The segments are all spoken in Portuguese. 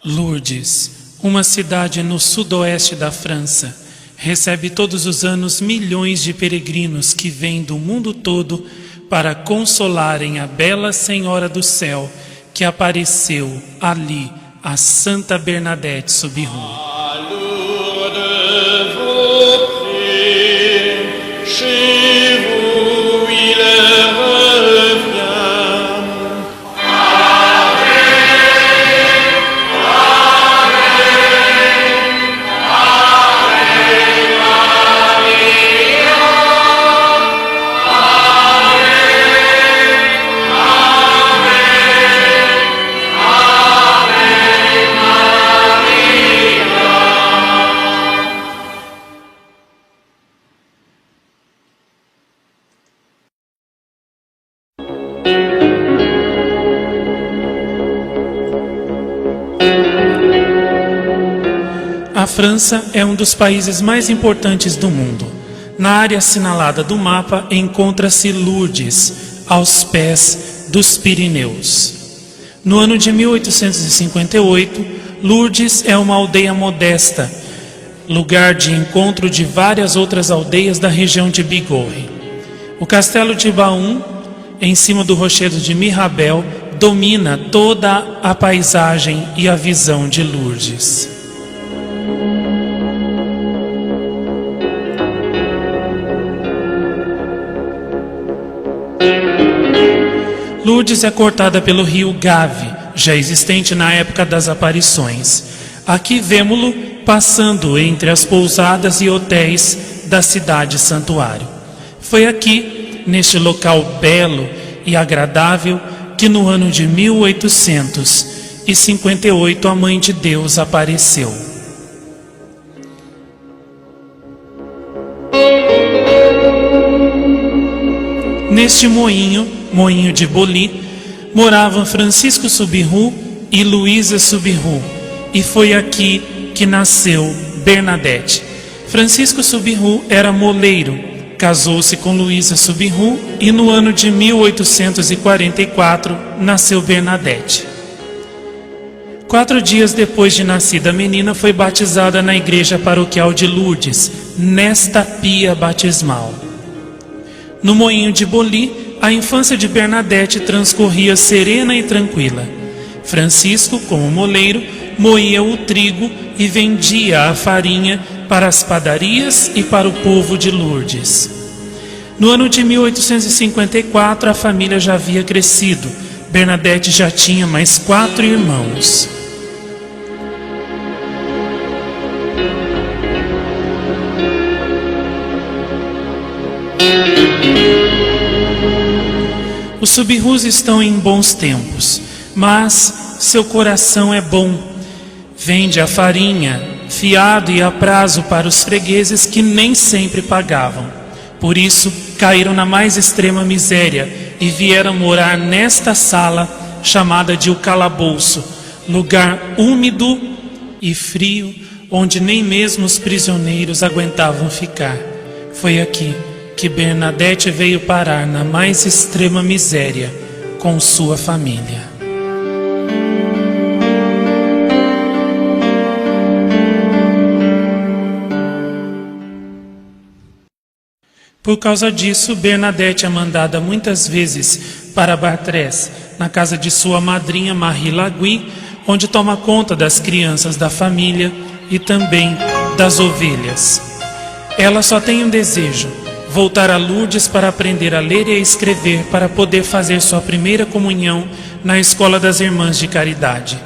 Lourdes, uma cidade no sudoeste da França, recebe todos os anos milhões de peregrinos que vêm do mundo todo para consolarem a bela Senhora do Céu que apareceu ali, a Santa Bernadette Soubirous. A França é um dos países mais importantes do mundo. Na área assinalada do mapa encontra-se Lourdes, aos pés dos Pirineus. No ano de 1858, Lourdes é uma aldeia modesta, lugar de encontro de várias outras aldeias da região de Bigorre. O castelo de Baum, em cima do rochedo de Mirabel, domina toda a paisagem e a visão de Lourdes. Lourdes é cortada pelo rio Gave, já existente na época das aparições. Aqui vemo-lo passando entre as pousadas e hotéis da cidade santuário. Foi aqui, neste local belo e agradável, que no ano de 1858 a Mãe de Deus apareceu. Neste moinho de Boli, moravam Francisco Soubirous e Luísa Soubirous, e foi aqui que nasceu Bernadette. Francisco Soubirous era moleiro, casou-se com Luísa Soubirous e no ano de 1844 nasceu Bernadette. 4 dias depois de nascida a menina, foi batizada na igreja paroquial de Lourdes, nesta pia batismal. No moinho de Boli, a infância de Bernadette transcorria serena e tranquila. Francisco, como moleiro, moía o trigo e vendia a farinha para as padarias e para o povo de Lourdes. No ano de 1854, a família já havia crescido. Bernadette já tinha mais 4 irmãos. Os Soubirous estão em bons tempos, mas seu coração é bom. Vende a farinha, fiado e a prazo para os fregueses que nem sempre pagavam. Por isso, caíram na mais extrema miséria e vieram morar nesta sala chamada de o calabouço, lugar úmido e frio, onde nem mesmo os prisioneiros aguentavam ficar. Foi aqui que Bernadette veio parar na mais extrema miséria com sua família. Por causa disso, Bernadette é mandada muitas vezes para Bartrès, na casa de sua madrinha Marie Laguille, onde toma conta das crianças da família e também das ovelhas. Ela só tem um desejo: voltar a Lourdes para aprender a ler e a escrever, para poder fazer sua primeira comunhão na escola das Irmãs de Caridade.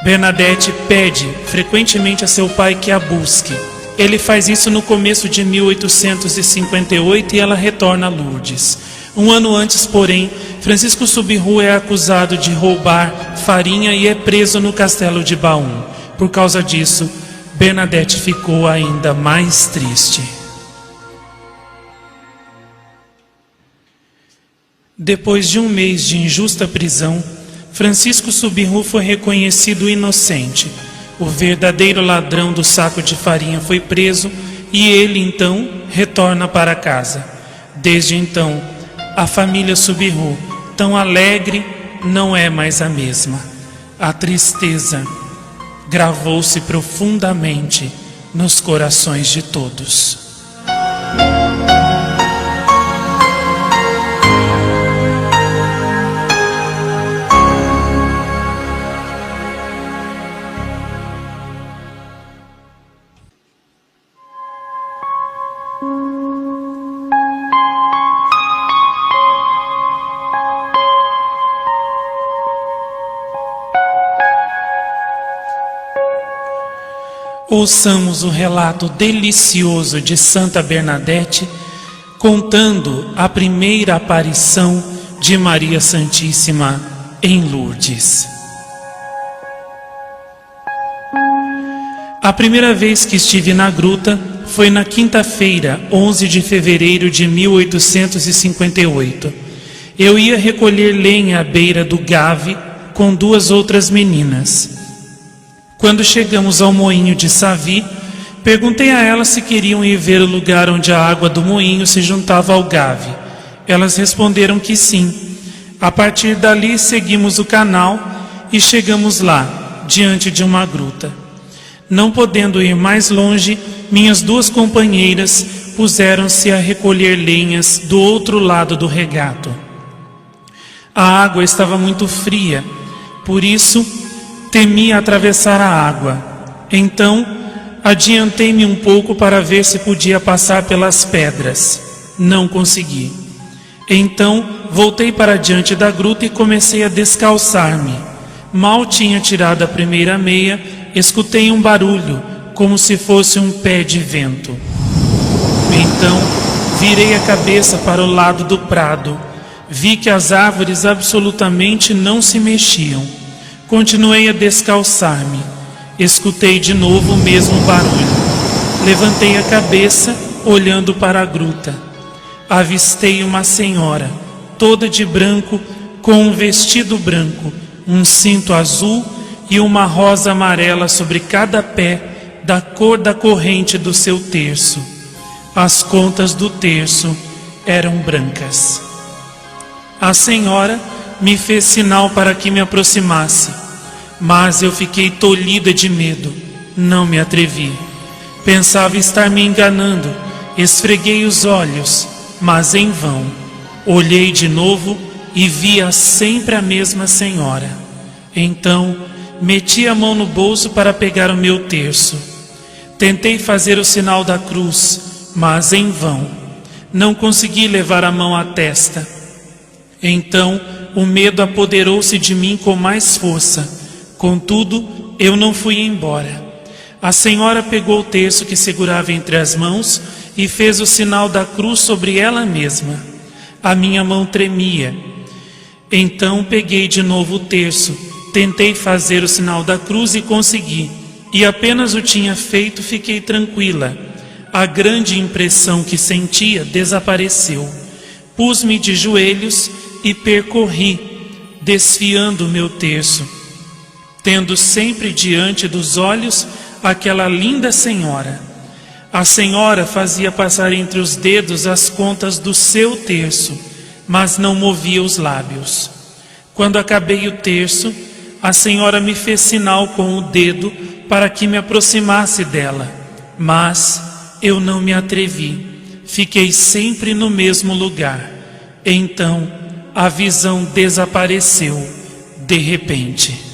Bernadette pede frequentemente a seu pai que a busque. Ele faz isso no começo de 1858 e ela retorna a Lourdes. Um ano antes, porém, Francisco Soubirous é acusado de roubar farinha e é preso no castelo de Baum. Por causa disso, Bernadette ficou ainda mais triste. Depois de um mês de injusta prisão, Francisco Soubirous foi reconhecido inocente. O verdadeiro ladrão do saco de farinha foi preso e ele, então, retorna para casa. Desde então, a família Soubirous, tão alegre, não é mais a mesma. A tristeza gravou-se profundamente nos corações de todos. Ouçamos o relato delicioso de Santa Bernadette, contando a primeira aparição de Maria Santíssima em Lourdes. A primeira vez que estive na gruta foi na quinta-feira, 11 de fevereiro de 1858. Eu ia recolher lenha à beira do Gave com 2 outras meninas. Quando chegamos ao moinho de Savi, perguntei a elas se queriam ir ver o lugar onde a água do moinho se juntava ao Gave. Elas responderam que sim. A partir dali seguimos o canal e chegamos lá, diante de uma gruta. Não podendo ir mais longe, minhas 2 companheiras puseram-se a recolher lenhas do outro lado do regato. A água estava muito fria, por isso temi atravessar a água. Então, adiantei-me um pouco para ver se podia passar pelas pedras. Não consegui. Então, voltei para diante da gruta e comecei a descalçar-me. Mal tinha tirado a primeira meia, escutei um barulho, como se fosse um pé de vento. Então, virei a cabeça para o lado do prado. Vi que as árvores absolutamente não se mexiam. Continuei a descalçar-me. Escutei de novo o mesmo barulho. Levantei a cabeça, olhando para a gruta. Avistei uma senhora, toda de branco, com um vestido branco, um cinto azul e uma rosa amarela sobre cada pé, da cor da corrente do seu terço. As contas do terço eram brancas. A senhora me fez sinal para que me aproximasse, mas eu fiquei tolhida de medo, não me atrevi. Pensava estar me enganando, esfreguei os olhos, mas em vão. Olhei de novo e via sempre a mesma senhora. Então, meti a mão no bolso para pegar o meu terço. Tentei fazer o sinal da cruz, mas em vão. Não consegui levar a mão à testa. Então, o medo apoderou-se de mim com mais força. Contudo, eu não fui embora. A senhora pegou o terço que segurava entre as mãos e fez o sinal da cruz sobre ela mesma. A minha mão tremia. Então peguei de novo o terço, tentei fazer o sinal da cruz e consegui. E apenas o tinha feito, fiquei tranquila. A grande impressão que sentia desapareceu. Pus-me de joelhos e percorri, desfiando o meu terço, tendo sempre diante dos olhos aquela linda senhora. A senhora fazia passar entre os dedos as contas do seu terço, mas não movia os lábios. Quando acabei o terço, a senhora me fez sinal com o dedo para que me aproximasse dela, mas eu não me atrevi. Fiquei sempre no mesmo lugar. Então a visão desapareceu de repente.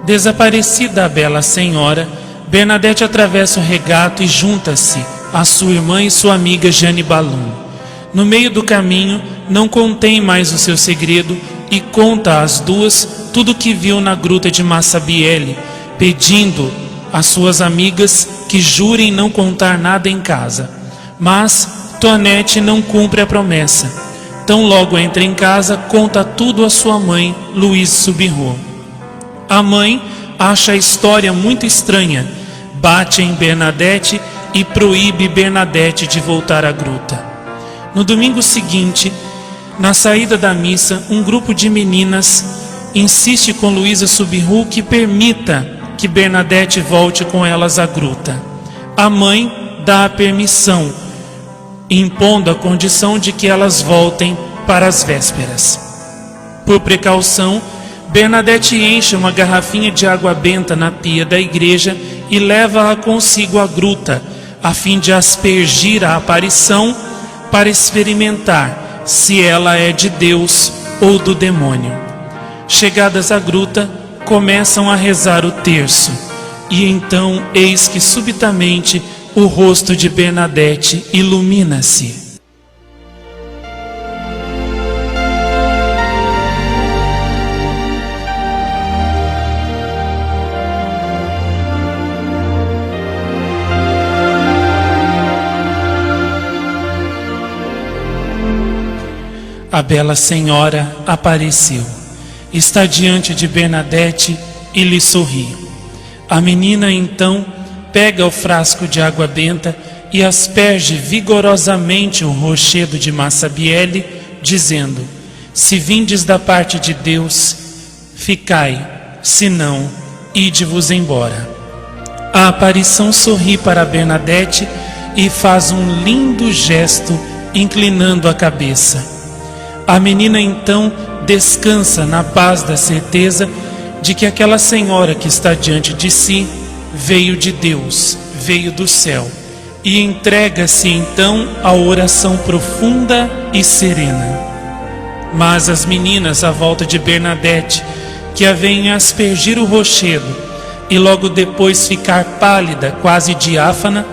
Desaparecida a bela senhora, Bernadette atravessa o regato e junta-se a sua irmã e sua amiga Jane Balum. No meio do caminho, não contém mais o seu segredo e conta às duas tudo o que viu na gruta de Massabielle, pedindo às suas amigas que jurem não contar nada em casa. Mas Toinette não cumpre a promessa. Tão logo entra em casa, conta tudo à sua mãe, Louise Subiru. A mãe acha a história muito estranha, bate em Bernadette e proíbe Bernadette de voltar à gruta. No domingo seguinte, na saída da missa, um grupo de meninas insiste com Louise Subiru que permita que Bernadette volte com elas à gruta. A mãe dá a permissão, impondo a condição de que elas voltem para as vésperas. Por precaução, Bernadette enche uma garrafinha de água benta na pia da igreja e leva-a consigo à gruta, a fim de aspergir a aparição para experimentar se ela é de Deus ou do demônio. Chegadas à gruta, começam a rezar o terço, e então eis que subitamente o rosto de Bernadette ilumina-se. A bela senhora apareceu, está diante de Bernadette e lhe sorri. A menina então pega o frasco de água benta e asperge vigorosamente o rochedo de Massabielle, dizendo: se vindes da parte de Deus, ficai, se não, ide-vos embora. A aparição sorri para Bernadette e faz um lindo gesto, inclinando a cabeça. A menina então descansa na paz da certeza de que aquela senhora que está diante de si veio de Deus, veio do céu, e entrega-se então à oração profunda e serena. Mas as meninas à volta de Bernadette, que a veem aspergir o rochedo e logo depois ficar pálida, quase diáfana,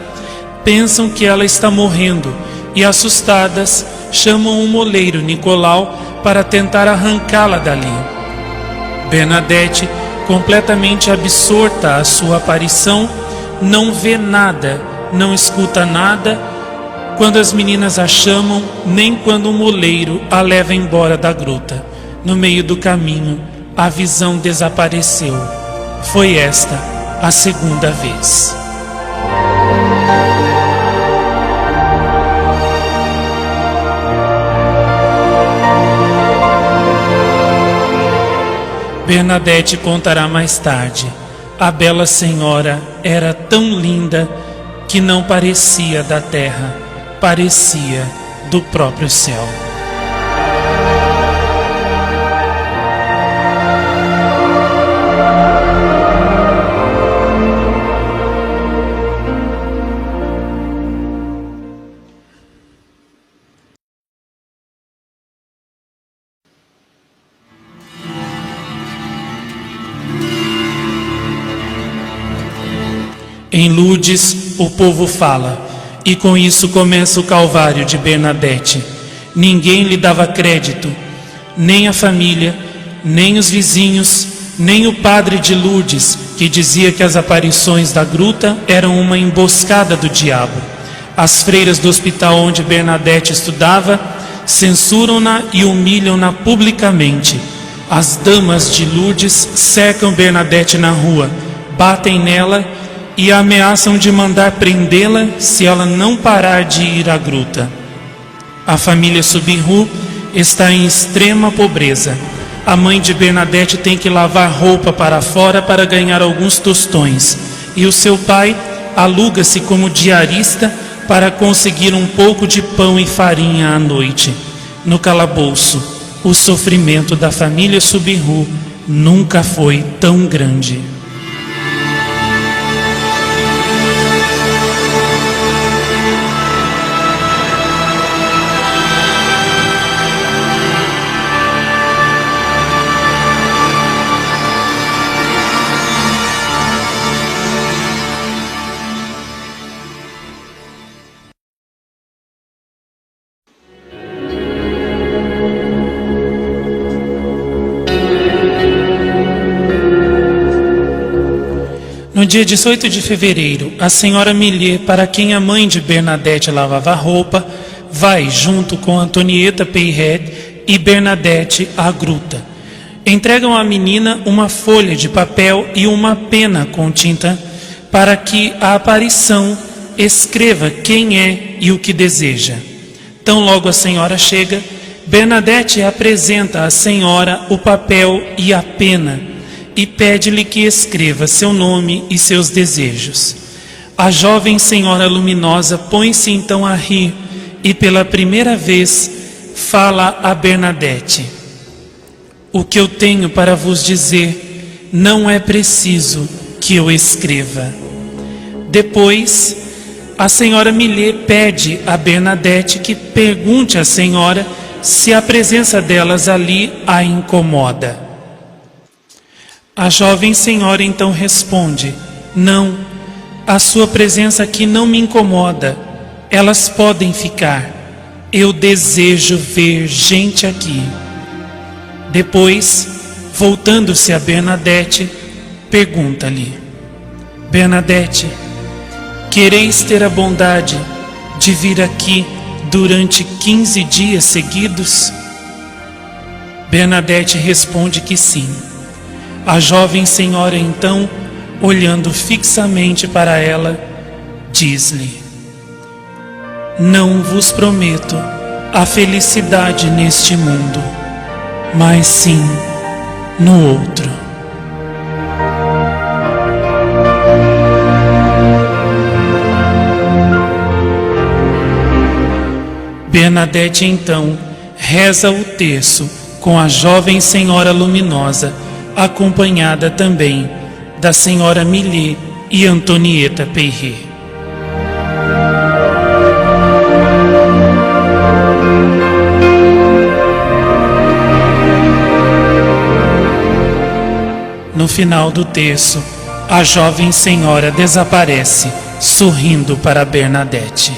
pensam que ela está morrendo e, assustadas, chamam o moleiro Nicolau para tentar arrancá-la dali. Bernadette, completamente absorta à sua aparição, não vê nada, não escuta nada quando as meninas a chamam, nem quando o moleiro a leva embora da gruta. No meio do caminho, a visão desapareceu. Foi esta a segunda vez. Bernadette contará mais tarde: a bela senhora era tão linda que não parecia da terra, parecia do próprio céu. Em Lourdes, o povo fala, e com isso começa o calvário de Bernadette. Ninguém lhe dava crédito, nem a família, nem os vizinhos, nem o padre de Lourdes, que dizia que as aparições da gruta eram uma emboscada do diabo. As freiras do hospital onde Bernadette estudava censuram-na e humilham-na publicamente. As damas de Lourdes cercam Bernadette na rua, batem nela e ameaçam de mandar prendê-la se ela não parar de ir à gruta. A família Subiru está em extrema pobreza. A mãe de Bernadette tem que lavar roupa para fora para ganhar alguns tostões, e o seu pai aluga-se como diarista para conseguir um pouco de pão e farinha à noite. No calabouço, o sofrimento da família Subiru nunca foi tão grande. No dia 18 de fevereiro, a senhora Millier, para quem a mãe de Bernadette lavava roupa, vai junto com Antonieta Peyret e Bernadette à gruta. Entregam à menina uma folha de papel e uma pena com tinta para que a aparição escreva quem é e o que deseja. Tão logo a senhora chega, Bernadette apresenta à senhora o papel e a pena e pede-lhe que escreva seu nome e seus desejos. A jovem senhora luminosa põe-se então a rir e pela primeira vez fala a Bernadette: o que eu tenho para vos dizer não é preciso que eu escreva. Depois, a senhora Millet pede a Bernadette que pergunte à senhora se a presença delas ali a incomoda. A jovem senhora então responde: não, a sua presença aqui não me incomoda, elas podem ficar, eu desejo ver gente aqui. Depois, voltando-se a Bernadette, pergunta-lhe: Bernadette, quereis ter a bondade de vir aqui durante 15 dias seguidos? Bernadette responde que sim. A jovem senhora então, olhando fixamente para ela, diz-lhe: não vos prometo a felicidade neste mundo, mas sim no outro. Bernadette então reza o terço com a jovem senhora luminosa, acompanhada também da senhora Millet e Antonieta Peyret. No final do terço, a jovem senhora desaparece, sorrindo para Bernadette.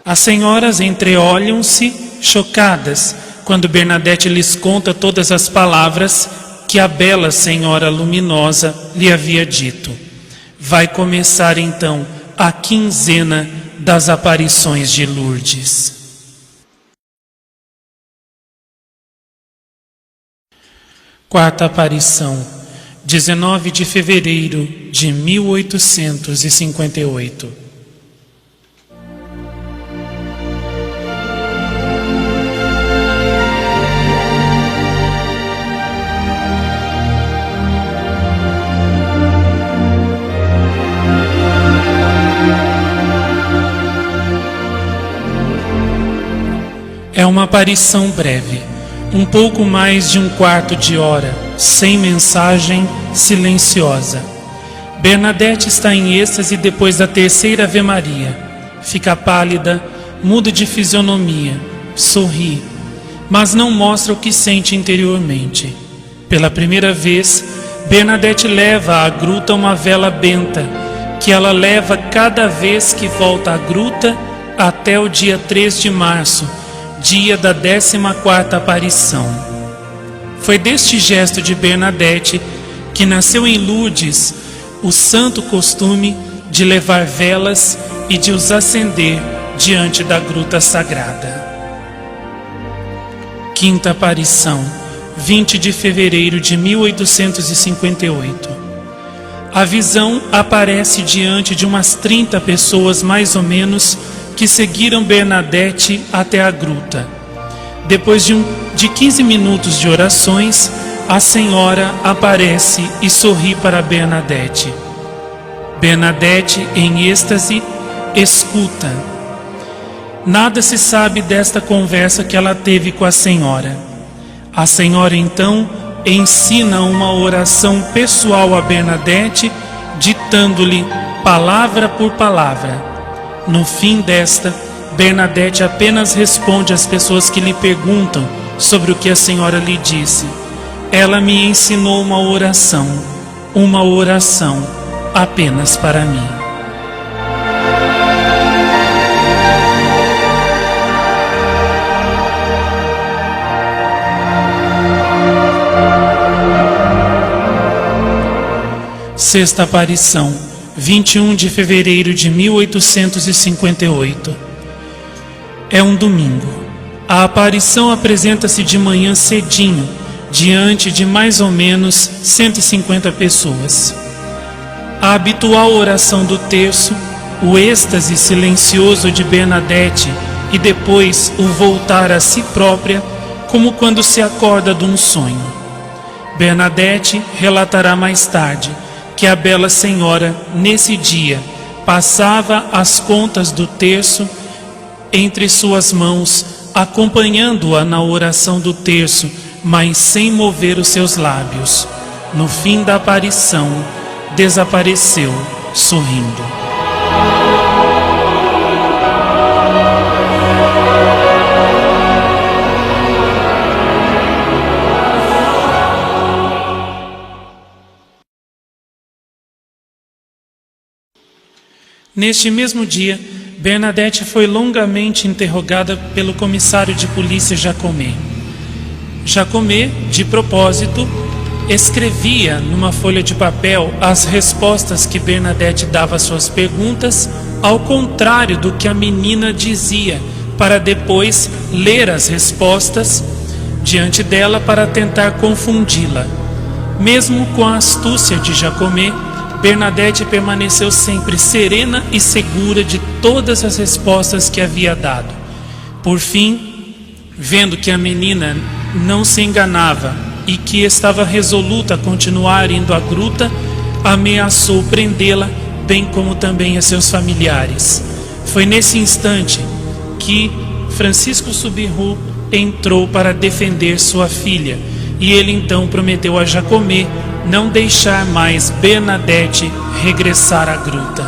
As senhoras entreolham-se, chocadas, quando Bernadette lhes conta todas as palavras que a bela senhora luminosa lhe havia dito. Vai começar então a quinzena das aparições de Lourdes. Quarta aparição, 19 de fevereiro de 1858. É uma aparição breve, um pouco mais de um quarto de hora, sem mensagem, silenciosa. Bernadette está em êxtase depois da terceira Ave Maria. Fica pálida, muda de fisionomia, sorri, mas não mostra o que sente interiormente. Pela primeira vez, Bernadette leva à gruta uma vela benta, que ela leva cada vez que volta à gruta até o dia 3 de março, dia da 14ª aparição. Foi deste gesto de Bernadette que nasceu em Lourdes o santo costume de levar velas e de os acender diante da gruta sagrada. Quinta aparição, 20 de fevereiro de 1858. A visão aparece diante de umas 30 pessoas mais ou menos que seguiram Bernadette até a gruta. Depois de 15 minutos de orações, a senhora aparece e sorri para Bernadette. Bernadette, em êxtase, escuta. Nada se sabe desta conversa que ela teve com a senhora. A senhora então ensina uma oração pessoal a Bernadette, ditando-lhe palavra por palavra. No fim desta, Bernadette apenas responde às pessoas que lhe perguntam sobre o que a senhora lhe disse. Ela me ensinou uma oração apenas para mim. Sexta aparição, 21 de fevereiro de 1858. É um domingo. A aparição apresenta-se de manhã cedinho, diante de mais ou menos 150 pessoas. A habitual oração do terço, o êxtase silencioso de Bernadette e depois o voltar a si própria, como quando se acorda de um sonho. Bernadette relatará mais tarde que a bela senhora, nesse dia, passava as contas do terço entre suas mãos, acompanhando-a na oração do terço, mas sem mover os seus lábios. No fim da aparição, desapareceu, sorrindo. Neste mesmo dia, Bernadette foi longamente interrogada pelo comissário de polícia Jacomet. Jacomet, de propósito, escrevia numa folha de papel as respostas que Bernadette dava às suas perguntas, ao contrário do que a menina dizia, para depois ler as respostas diante dela para tentar confundi-la. Mesmo com a astúcia de Jacomet, Bernadette permaneceu sempre serena e segura de todas as respostas que havia dado. Por fim, vendo que a menina não se enganava e que estava resoluta a continuar indo à gruta, ameaçou prendê-la, bem como também a seus familiares. Foi nesse instante que Francisco Subiru entrou para defender sua filha, e ele então prometeu a Jacomet não deixar mais Bernadette regressar à gruta.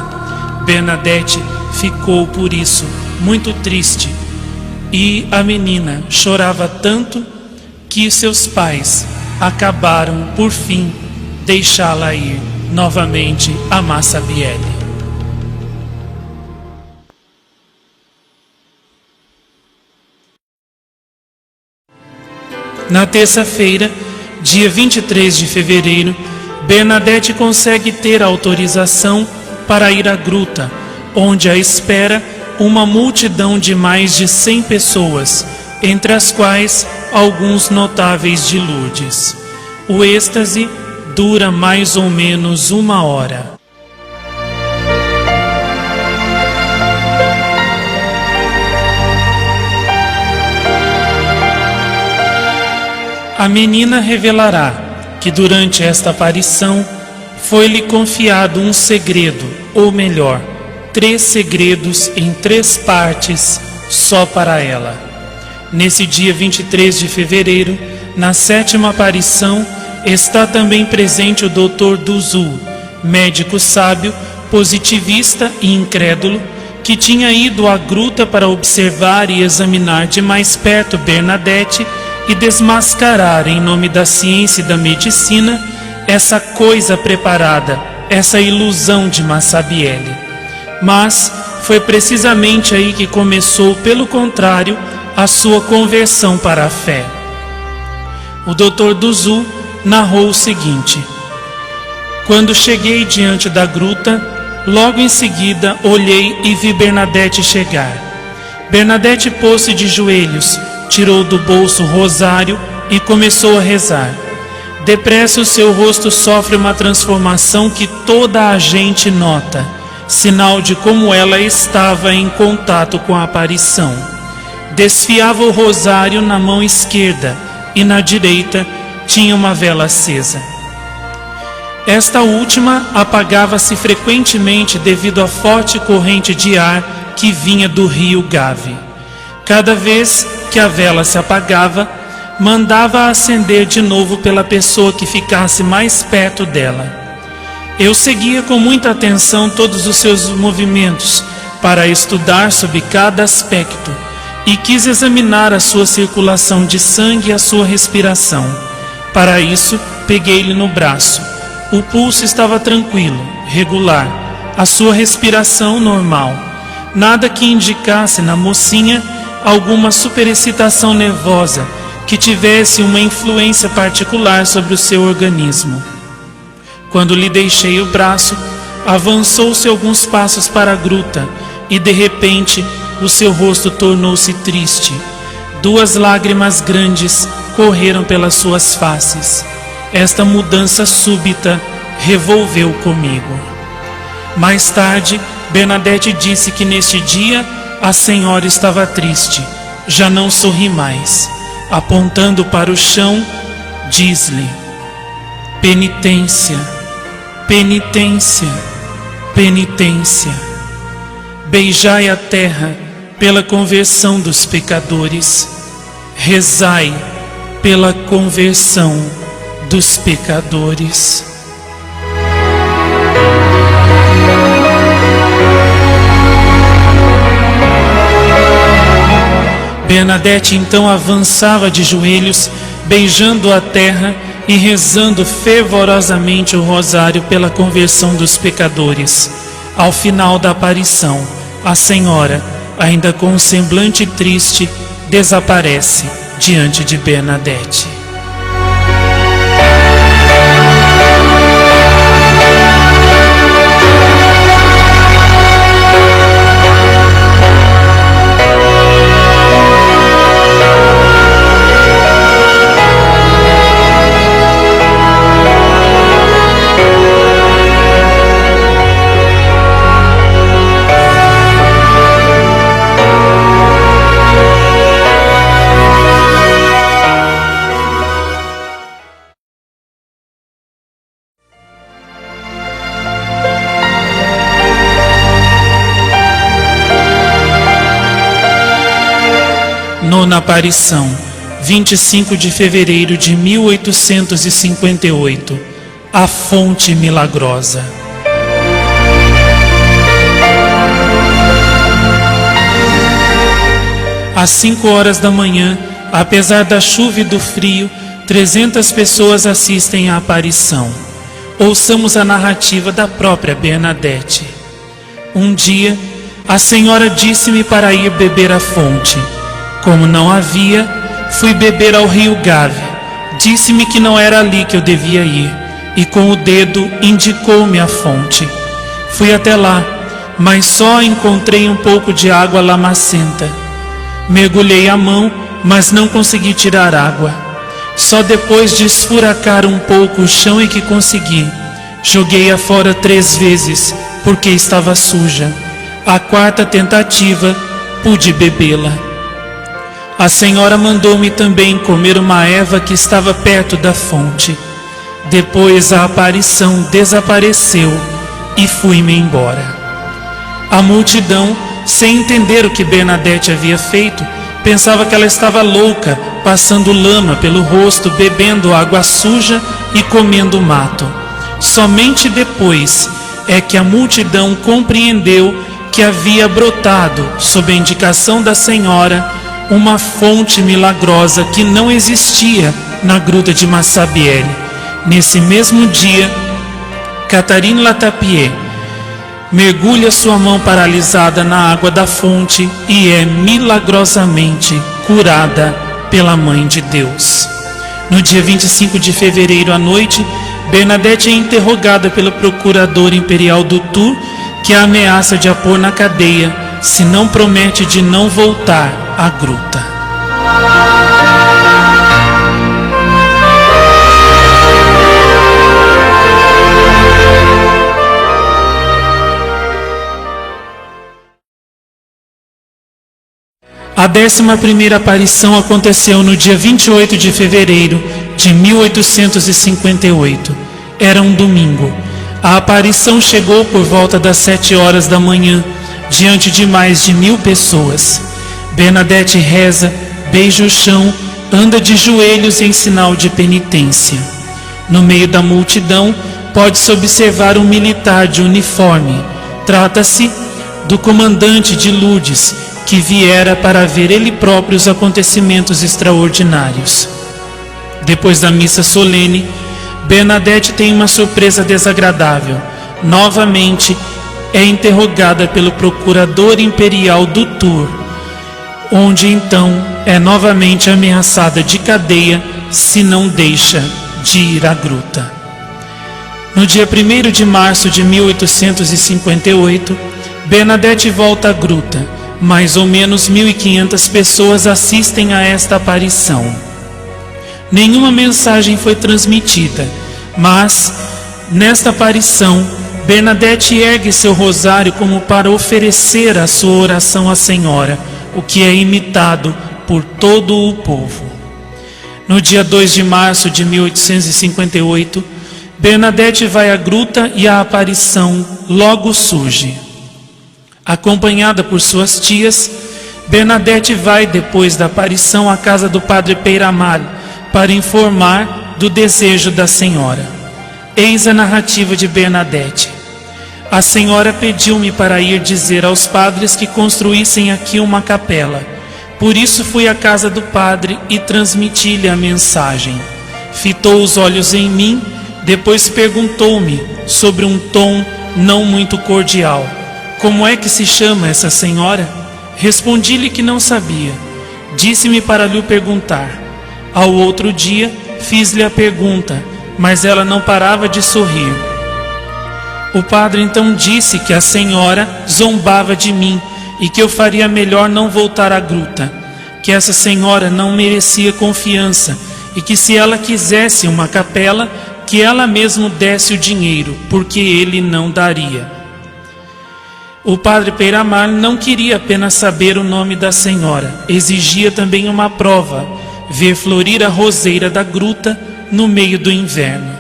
Bernadette ficou por isso muito triste, e a menina chorava tanto que seus pais acabaram por fim deixá-la ir novamente a Massabielle. Na terça-feira, dia 23 de fevereiro, Bernadette consegue ter autorização para ir à gruta, onde a espera uma multidão de mais de 100 pessoas, entre as quais alguns notáveis de Lourdes. O êxtase dura mais ou menos 1 hora. A menina revelará que durante esta aparição foi-lhe confiado um segredo, ou melhor, 3 segredos em 3 partes só para ela. Nesse dia 23 de fevereiro, na 7ª aparição, está também presente o Dr. Duzu, médico sábio, positivista e incrédulo, que tinha ido à gruta para observar e examinar de mais perto Bernadette e desmascarar em nome da ciência e da medicina essa coisa preparada, essa ilusão de Massabielle. Mas foi precisamente aí que começou, pelo contrário, a sua conversão para a fé. O Dr. Duzu narrou o seguinte: quando cheguei diante da gruta, logo em seguida olhei e vi Bernadette chegar. Bernadette pôs-se de joelhos, tirou do bolso o rosário e começou a rezar. Depressa o seu rosto sofre uma transformação que toda a gente nota, sinal de como ela estava em contato com a aparição. Desfiava o rosário na mão esquerda e na direita tinha uma vela acesa. Esta última apagava-se frequentemente devido à forte corrente de ar que vinha do rio Gave. Cada vez que a vela se apagava, mandava acender de novo pela pessoa que ficasse mais perto dela. Eu seguia com muita atenção todos os seus movimentos para estudar sobre cada aspecto e quis examinar a sua circulação de sangue e a sua respiração. Para isso, peguei-lhe no braço. O pulso estava tranquilo, regular, a sua respiração normal. Nada que indicasse na mocinha alguma superexcitação nervosa que tivesse uma influência particular sobre o seu organismo. Quando lhe deixei o braço, avançou-se alguns passos para a gruta e de repente o seu rosto tornou-se triste. 2 lágrimas grandes correram pelas suas faces. Esta mudança súbita revolveu comigo. Mais tarde, Bernadette disse que neste dia a senhora estava triste, já não sorri mais. Apontando para o chão, diz-lhe: penitência, penitência, penitência. Beijai a terra pela conversão dos pecadores. Rezai pela conversão dos pecadores. Bernadette então avançava de joelhos, beijando a terra e rezando fervorosamente o rosário pela conversão dos pecadores. Ao final da aparição, a senhora, ainda com um semblante triste, desaparece diante de Bernadette. Nona aparição, 25 de fevereiro de 1858, a fonte milagrosa. Às 5 horas da manhã, apesar da chuva e do frio, 300 pessoas assistem à aparição. Ouçamos a narrativa da própria Bernadette. Um dia, a senhora disse-me para ir beber à fonte. Como não havia, fui beber ao rio Gave. Disse-me que não era ali que eu devia ir, e com o dedo indicou-me a fonte. Fui até lá, mas só encontrei um pouco de água lamacenta. Mergulhei a mão, mas não consegui tirar água. Só depois de esfuracar um pouco o chão é que consegui. Joguei-a fora 3 vezes, porque estava suja. A 4ª tentativa, pude bebê-la. A senhora mandou-me também comer uma erva que estava perto da fonte. Depois a aparição desapareceu e fui-me embora. A multidão, sem entender o que Bernadette havia feito, pensava que ela estava louca, passando lama pelo rosto, bebendo água suja e comendo mato. Somente depois é que a multidão compreendeu que havia brotado, sob a indicação da senhora, uma fonte milagrosa que não existia na gruta de Massabielle. Nesse mesmo dia, Catherine Latapié mergulha sua mão paralisada na água da fonte e é milagrosamente curada pela Mãe de Deus. No dia 25 de fevereiro à noite, Bernadette é interrogada pelo procurador imperial do Tours, que a ameaça de a pôr na cadeia se não promete de não voltar à gruta. A 11ª aparição aconteceu no dia 28 de fevereiro de 1858. Era um domingo. A aparição chegou por volta das 7 horas da manhã, diante de mais de 1000 pessoas. Bernadette reza, beija o chão, anda de joelhos em sinal de penitência. No meio da multidão, pode-se observar um militar de uniforme. Trata-se do comandante de Lourdes, que viera para ver ele próprio os acontecimentos extraordinários. Depois da missa solene, Bernadette tem uma surpresa desagradável. Novamente, é interrogada pelo procurador imperial do Tours, onde então é novamente ameaçada de cadeia se não deixa de ir à gruta. No dia 1º de março de 1858, Bernadette volta à gruta. Mais ou menos 1.500 pessoas assistem a esta aparição. Nenhuma mensagem foi transmitida, mas, nesta aparição, Bernadette ergue seu rosário como para oferecer a sua oração à Senhora, o que é imitado por todo o povo. No dia 2 de março de 1858, Bernadette vai à gruta e a aparição logo surge. Acompanhada por suas tias, Bernadette vai, depois da aparição, à casa do padre Peyramal para informar do desejo da Senhora. Eis a narrativa de Bernadette. A Senhora pediu-me para ir dizer aos padres que construíssem aqui uma capela. Por isso fui à casa do padre e transmiti-lhe a mensagem. Fitou os olhos em mim, depois perguntou-me, sobre um tom não muito cordial: como é que se chama essa senhora? Respondi-lhe que não sabia. Disse-me para lhe perguntar. Ao outro dia, fiz-lhe a pergunta, mas ela não parava de sorrir. O padre então disse que a senhora zombava de mim e que eu faria melhor não voltar à gruta, que essa senhora não merecia confiança e que se ela quisesse uma capela, que ela mesma desse o dinheiro, porque ele não daria. O padre Peyramal não queria apenas saber o nome da senhora, exigia também uma prova: ver florir a roseira da gruta no meio do inverno.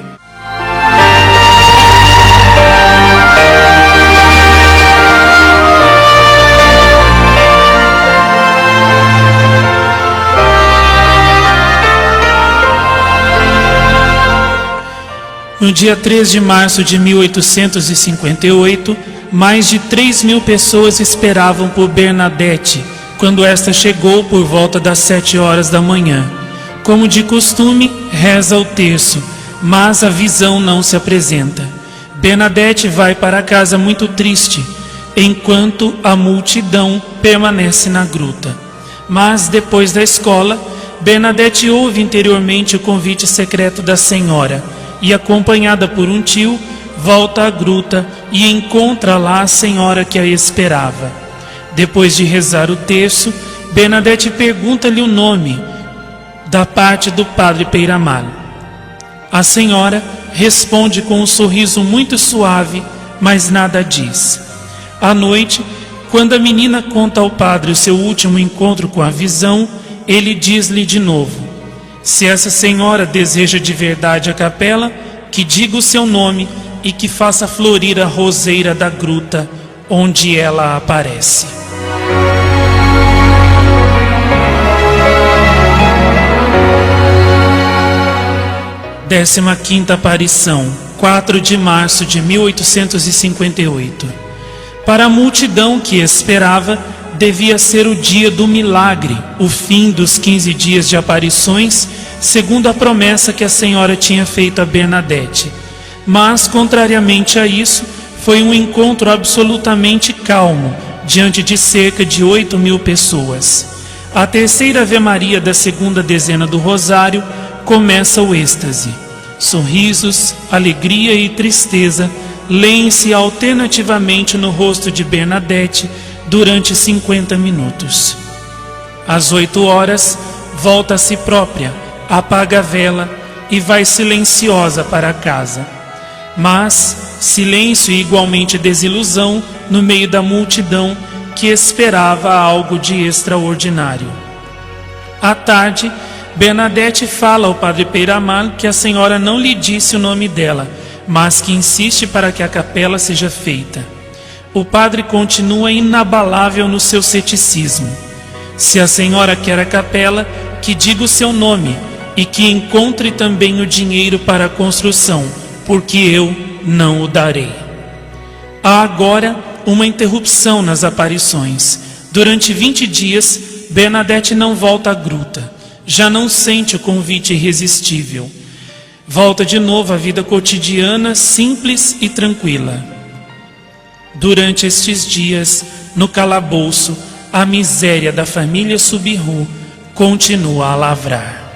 No dia 3 de março de 1858, mais de 3.000 pessoas esperavam por Bernadette, quando esta chegou por volta das 7 horas da manhã. Como de costume, reza o terço, mas a visão não se apresenta. Bernadette vai para casa muito triste, enquanto a multidão permanece na gruta. Mas depois da escola, Bernadette ouve interiormente o convite secreto da Senhora e, acompanhada por um tio, volta à gruta e encontra lá a Senhora que a esperava. Depois de rezar o terço, Bernadette pergunta-lhe o nome, da parte do padre Peyramal. A Senhora responde com um sorriso muito suave, mas nada diz. À noite, quando a menina conta ao padre o seu último encontro com a visão, ele diz-lhe de novo: se essa senhora deseja de verdade a capela, que diga o seu nome e que faça florir a roseira da gruta onde ela aparece. Décima quinta aparição, 4 de março de 1858. Para a multidão que esperava, devia ser o dia do milagre, o fim dos 15 dias de aparições, segundo a promessa que a Senhora tinha feito a Bernadette. Mas, contrariamente a isso, foi um encontro absolutamente calmo, diante de cerca de 8.000 pessoas. A terceira Ave-Maria da segunda dezena do Rosário começa o êxtase. Sorrisos, alegria e tristeza leem-se alternativamente no rosto de Bernadette durante 50 minutos. Às 8 horas, volta a si própria, apaga a vela e vai silenciosa para casa. Mas silêncio e igualmente desilusão no meio da multidão que esperava algo de extraordinário. À tarde, Bernadette fala ao padre Peyramal que a senhora não lhe disse o nome dela, mas que insiste para que a capela seja feita. O padre continua inabalável no seu ceticismo. Se a senhora quer a capela, que diga o seu nome e que encontre também o dinheiro para a construção, porque eu não o darei. Há agora uma interrupção nas aparições. Durante 20 dias, Bernadette não volta à gruta. Já não sente o convite irresistível. Volta de novo à vida cotidiana, simples e tranquila. Durante estes dias, no calabouço, a miséria da família Subiru continua a lavrar.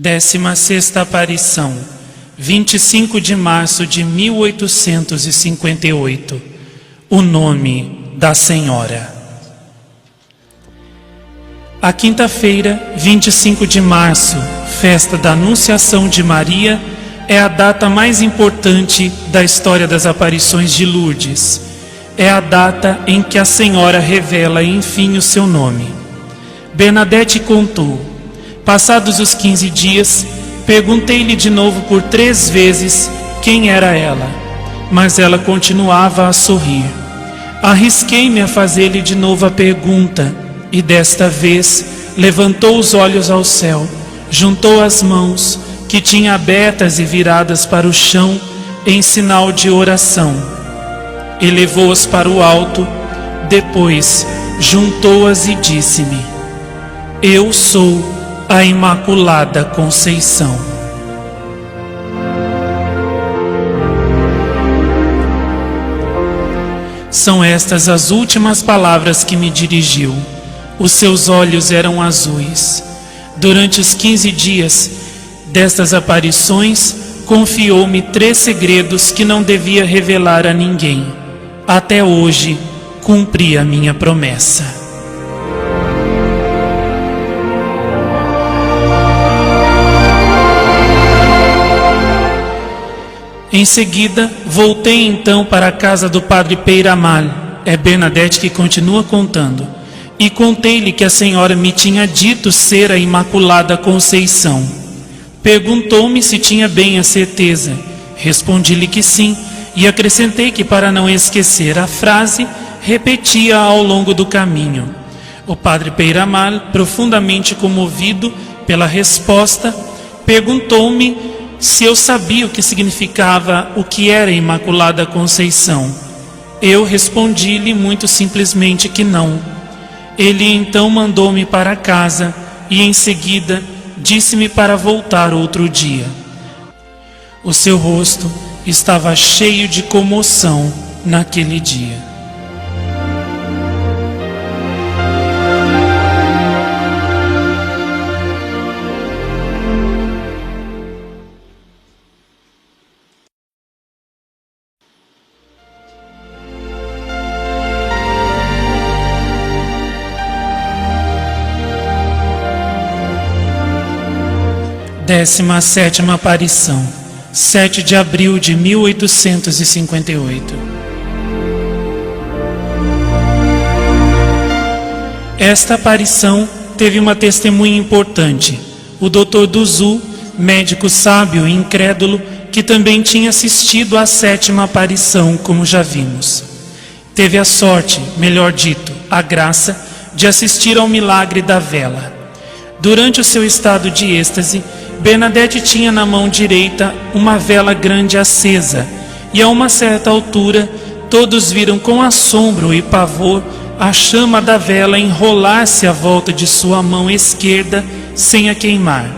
16ª aparição, 25 de março de 1858. O nome da Senhora. A quinta-feira, 25 de março, festa da Anunciação de Maria, é a data mais importante da história das aparições de Lourdes. É a data em que a Senhora revela, enfim, o seu nome. Bernadette contou: passados os 15 dias, perguntei-lhe de novo por 3 vezes quem era ela, mas ela continuava a sorrir. Arrisquei-me a fazer-lhe de novo a pergunta, e desta vez levantou os olhos ao céu, juntou as mãos, que tinha abertas e viradas para o chão, em sinal de oração. Elevou-as para o alto, depois juntou-as e disse-me: Eu sou a Imaculada Conceição. São estas as últimas palavras que me dirigiu. Os seus olhos eram azuis. Durante os 15 dias destas aparições, confiou-me 3 segredos que não devia revelar a ninguém. Até hoje, cumpri a minha promessa. Em seguida, voltei então para a casa do padre Peyramal, é Bernadette que continua contando, e contei-lhe que a Senhora me tinha dito ser a Imaculada Conceição. Perguntou-me se tinha bem a certeza. Respondi-lhe que sim, e acrescentei que, para não esquecer a frase, repetia ao longo do caminho. O padre Peyramal, profundamente comovido pela resposta, perguntou-me se eu sabia o que significava, o que era Imaculada Conceição. Eu respondi-lhe muito simplesmente que não. Ele então mandou-me para casa e em seguida disse-me para voltar outro dia. O seu rosto estava cheio de comoção naquele dia. Décima sétima aparição, 7 de abril de 1858. Esta aparição teve uma testemunha importante, o Dr. Duzu, médico sábio e incrédulo, que também tinha assistido à 7ª aparição, como já vimos. Teve a sorte, melhor dito, a graça, de assistir ao milagre da vela. Durante o seu estado de êxtase, Bernadette tinha na mão direita uma vela grande acesa, e a uma certa altura todos viram com assombro e pavor a chama da vela enrolar-se à volta de sua mão esquerda sem a queimar.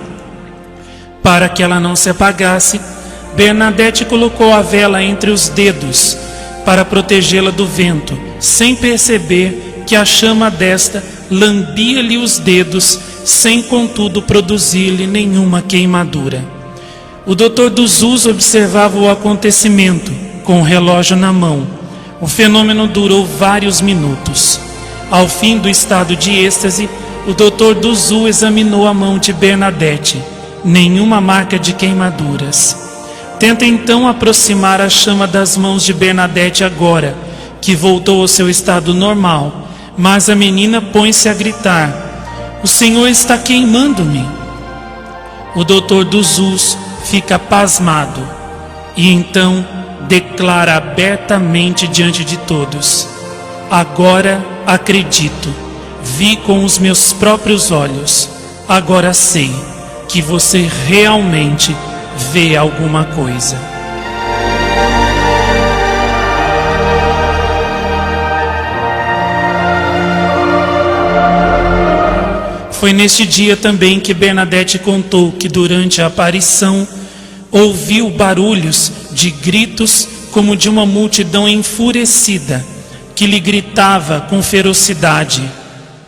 Para que ela não se apagasse, Bernadette colocou a vela entre os dedos para protegê-la do vento, sem perceber que a chama desta lambia-lhe os dedos, sem contudo produzir-lhe nenhuma queimadura. O Dr. Duzus observava o acontecimento com o relógio na mão. O fenômeno durou vários minutos. Ao fim do estado de êxtase, o Dr. Duzu examinou a mão de Bernadette. Nenhuma marca de queimaduras. Tenta então aproximar a chama das mãos de Bernadette agora, que voltou ao seu estado normal, mas a menina põe-se a gritar: O Senhor está queimando-me. O Dr. Duzus fica pasmado e então declara abertamente diante de todos: Agora acredito, vi com os meus próprios olhos, agora sei que você realmente vê alguma coisa. Foi neste dia também que Bernadette contou que durante a aparição ouviu barulhos de gritos como de uma multidão enfurecida que lhe gritava com ferocidade: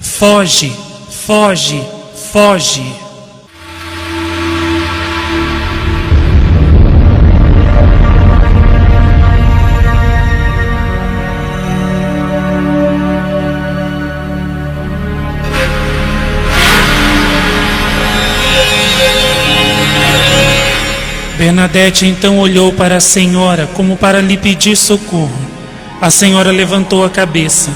Foge, foge, foge. Bernadette então olhou para a senhora como para lhe pedir socorro. A senhora levantou a cabeça,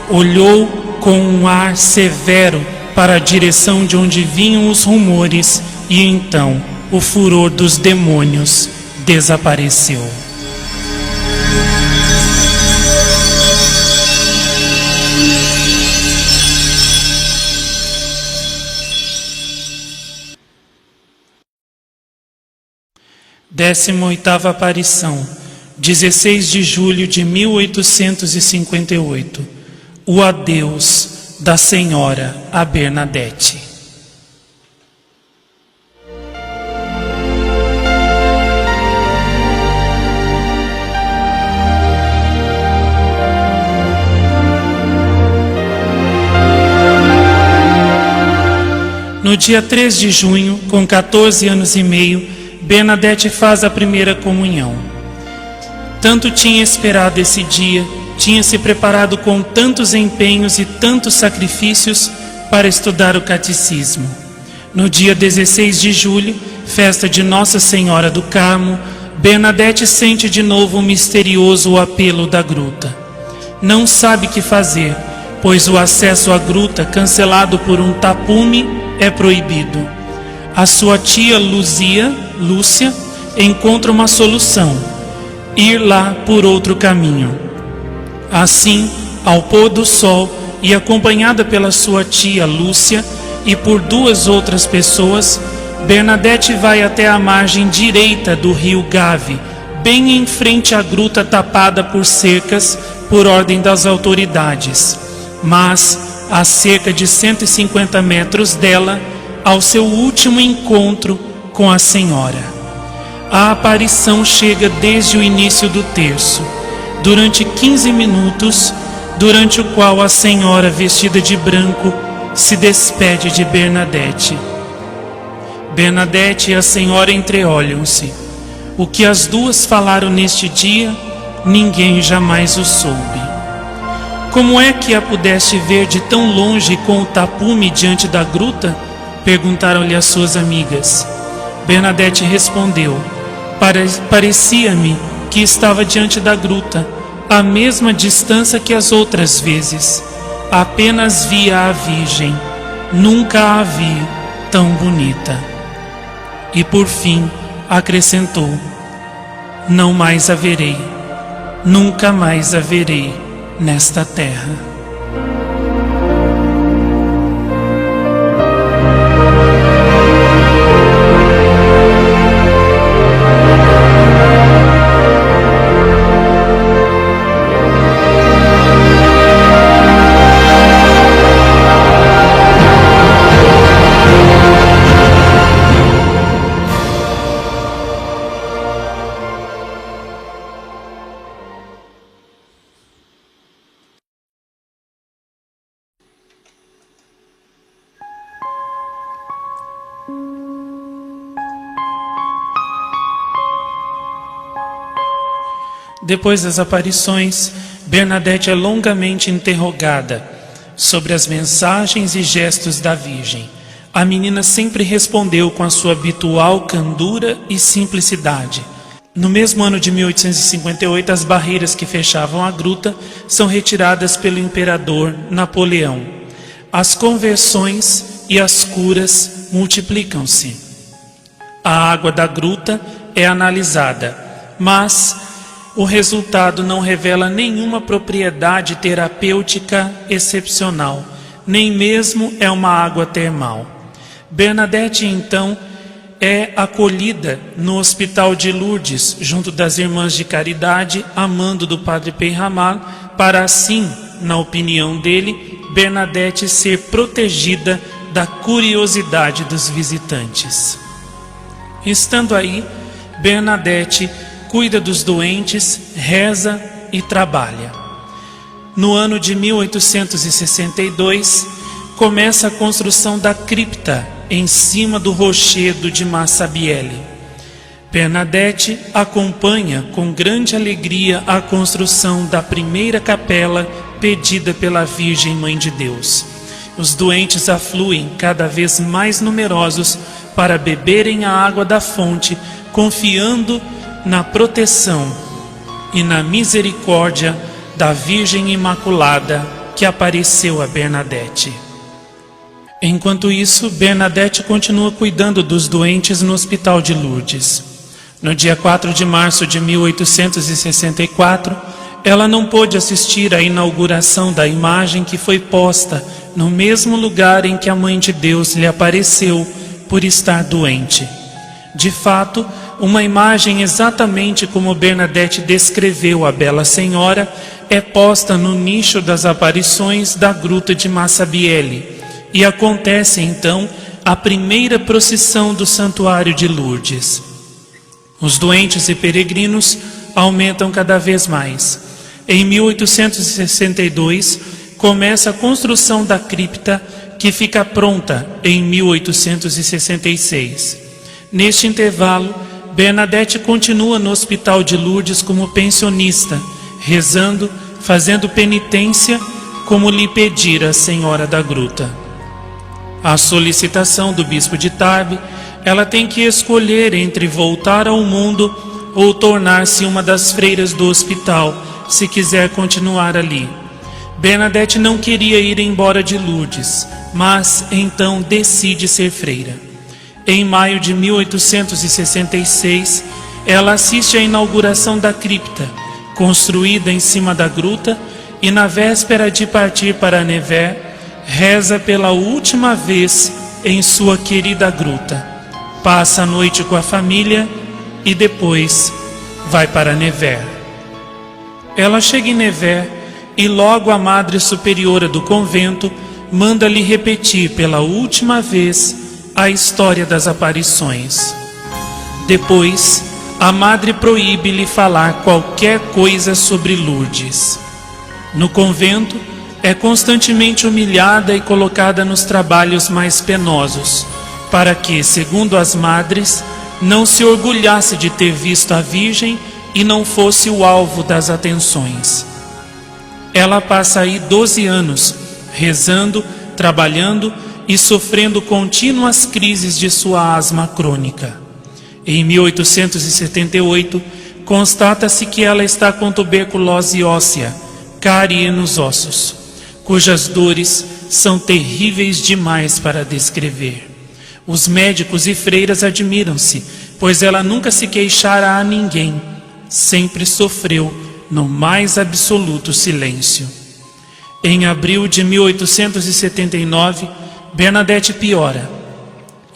olhou com um ar severo para a direção de onde vinham os rumores e então o furor dos demônios desapareceu. Décima oitava aparição, 16 de julho de 1858. O adeus da Senhora a Bernadette. No dia 3 de junho, com 14 anos e meio, Bernadette faz a primeira comunhão. Tanto tinha esperado esse dia, tinha se preparado com tantos empenhos e tantos sacrifícios para estudar o catecismo. No dia 16 de julho, festa de Nossa Senhora do Carmo, Bernadette sente de novo o misterioso apelo da gruta. Não sabe que fazer, pois o acesso à gruta, cancelado por um tapume, é proibido. A sua tia Lúcia, encontra uma solução: ir lá por outro caminho. Assim, ao pôr do sol e acompanhada pela sua tia Lúcia e por duas outras pessoas, Bernadette vai até a margem direita do rio Gave, bem em frente à gruta tapada por cercas por ordem das autoridades, mas a cerca de 150 metros dela, ao seu último encontro com a Senhora. A aparição chega desde o início do terço, durante 15 minutos, durante o qual a Senhora, vestida de branco, se despede de Bernadette. Bernadette e a Senhora entreolham-se. O que as duas falaram neste dia, ninguém jamais o soube. Como é que a pudeste ver de tão longe com o tapume diante da gruta? Perguntaram-lhe as suas amigas. Bernadette respondeu: parecia-me que estava diante da gruta, à mesma distância que as outras vezes. Apenas via a Virgem, nunca a vi tão bonita. E por fim acrescentou: não mais a verei, nunca mais a verei nesta terra. Depois das aparições, Bernadette é longamente interrogada sobre as mensagens e gestos da Virgem. A menina sempre respondeu com a sua habitual candura e simplicidade. No mesmo ano de 1858, as barreiras que fechavam a gruta são retiradas pelo imperador Napoleão. As conversões e as curas multiplicam-se. A água da gruta é analisada, mas o resultado não revela nenhuma propriedade terapêutica excepcional, nem mesmo é uma água termal. Bernadette, então, é acolhida no Hospital de Lourdes, junto das Irmãs de Caridade, a mando do Padre Peyramal, para assim, na opinião dele, Bernadette ser protegida da curiosidade dos visitantes. Estando aí, Bernadette cuida dos doentes, reza e trabalha. No ano de 1862, começa a construção da cripta em cima do rochedo de Massabielle. Bernadette acompanha com grande alegria a construção da primeira capela pedida pela Virgem Mãe de Deus. Os doentes afluem cada vez mais numerosos para beberem a água da fonte, confiando na proteção e na misericórdia da Virgem Imaculada que apareceu a Bernadette. Enquanto isso, Bernadette continua cuidando dos doentes no Hospital de Lourdes. No dia 4 de março de 1864, ela não pôde assistir à inauguração da imagem que foi posta no mesmo lugar em que a Mãe de Deus lhe apareceu por estar doente. De fato, uma imagem exatamente como Bernadette descreveu a Bela Senhora é posta no nicho das aparições da Gruta de Massabielle, e acontece então a primeira procissão do Santuário de Lourdes. Os doentes e peregrinos aumentam cada vez mais. Em 1862, começa a construção da cripta, que fica pronta em 1866. Neste intervalo, Bernadette continua no Hospital de Lourdes como pensionista, rezando, fazendo penitência, como lhe pedira a Senhora da Gruta. À solicitação do bispo de Tarbes, ela tem que escolher entre voltar ao mundo ou tornar-se uma das freiras do hospital, se quiser continuar ali. Bernadette não queria ir embora de Lourdes, mas então decide ser freira. Em maio de 1866, ela assiste à inauguração da cripta, construída em cima da gruta, e na véspera de partir para Nevers, reza pela última vez em sua querida gruta. Passa a noite com a família e depois vai para Nevers. Ela chega em Nevers e logo a Madre Superiora do convento manda-lhe repetir pela última vez a história das aparições. Depois, a Madre proíbe-lhe falar qualquer coisa sobre Lourdes. No convento, é constantemente humilhada e colocada nos trabalhos mais penosos, para que, segundo as madres, não se orgulhasse de ter visto a Virgem e não fosse o alvo das atenções. Ela passa aí 12 anos, rezando, trabalhando e sofrendo contínuas crises de sua asma crônica. Em 1878, constata-se que ela está com tuberculose óssea, cárie nos ossos, cujas dores são terríveis demais para descrever. Os médicos e freiras admiram-se, pois ela nunca se queixara a ninguém, sempre sofreu no mais absoluto silêncio. Em abril de 1879, Bernadette piora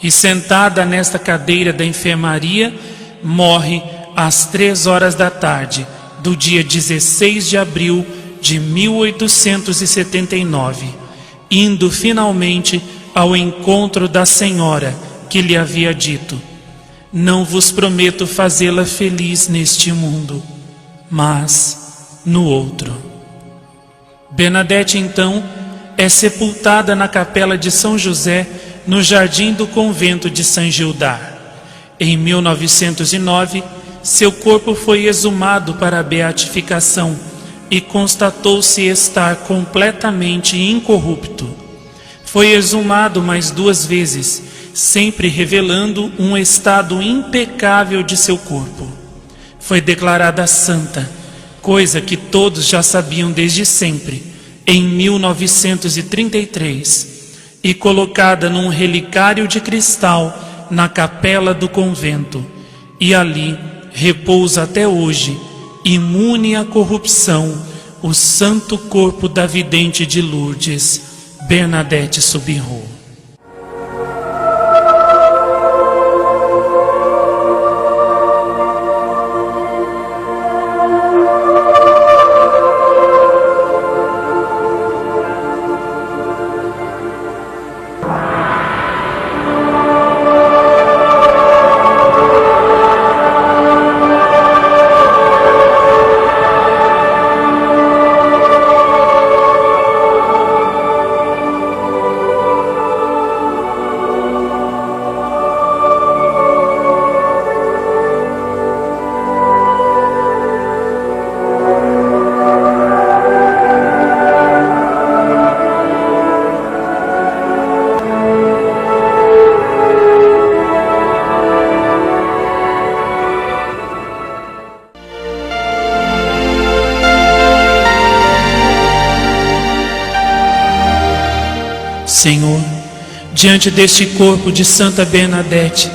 e, sentada nesta cadeira da enfermaria, morre às 3 horas da tarde do dia 16 de abril de 1879, indo finalmente ao encontro da Senhora que lhe havia dito: não vos prometo fazê-la feliz neste mundo, mas no outro. Bernadette então é sepultada na capela de São José, no jardim do convento de Saint Gildard. Em 1909, seu corpo foi exumado para a beatificação e constatou-se estar completamente incorrupto. Foi exumado mais 2 vezes, sempre revelando um estado impecável de seu corpo. Foi declarada santa, coisa que todos já sabiam desde sempre, em 1933, e colocada num relicário de cristal na capela do convento, e ali repousa até hoje, imune à corrupção, o santo corpo da vidente de Lourdes, Bernadette Soubirous. Senhor, diante deste corpo de Santa Bernadette,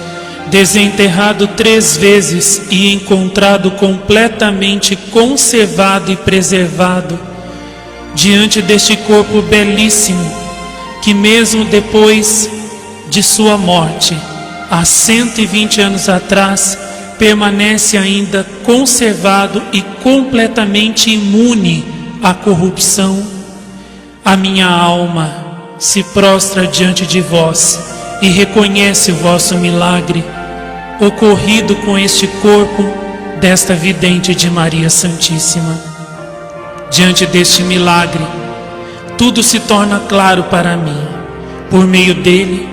desenterrado 3 vezes e encontrado completamente conservado e preservado, diante deste corpo belíssimo, que mesmo depois de sua morte, há 120 anos atrás, permanece ainda conservado e completamente imune à corrupção, a minha alma se prostra diante de vós e reconhece o vosso milagre ocorrido com este corpo desta vidente de Maria Santíssima. Diante deste milagre, tudo se torna claro para mim. Por meio dele,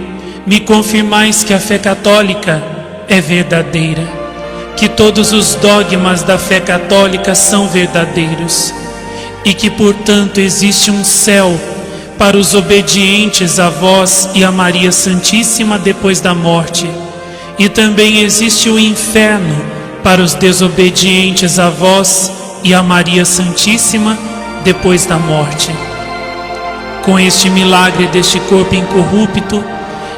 me confirmais que a fé católica é verdadeira, que todos os dogmas da fé católica são verdadeiros e que, portanto, existe um céu para os obedientes a vós e a Maria Santíssima depois da morte, e também existe o inferno para os desobedientes a vós e a Maria Santíssima depois da morte. Com este milagre deste corpo incorrupto,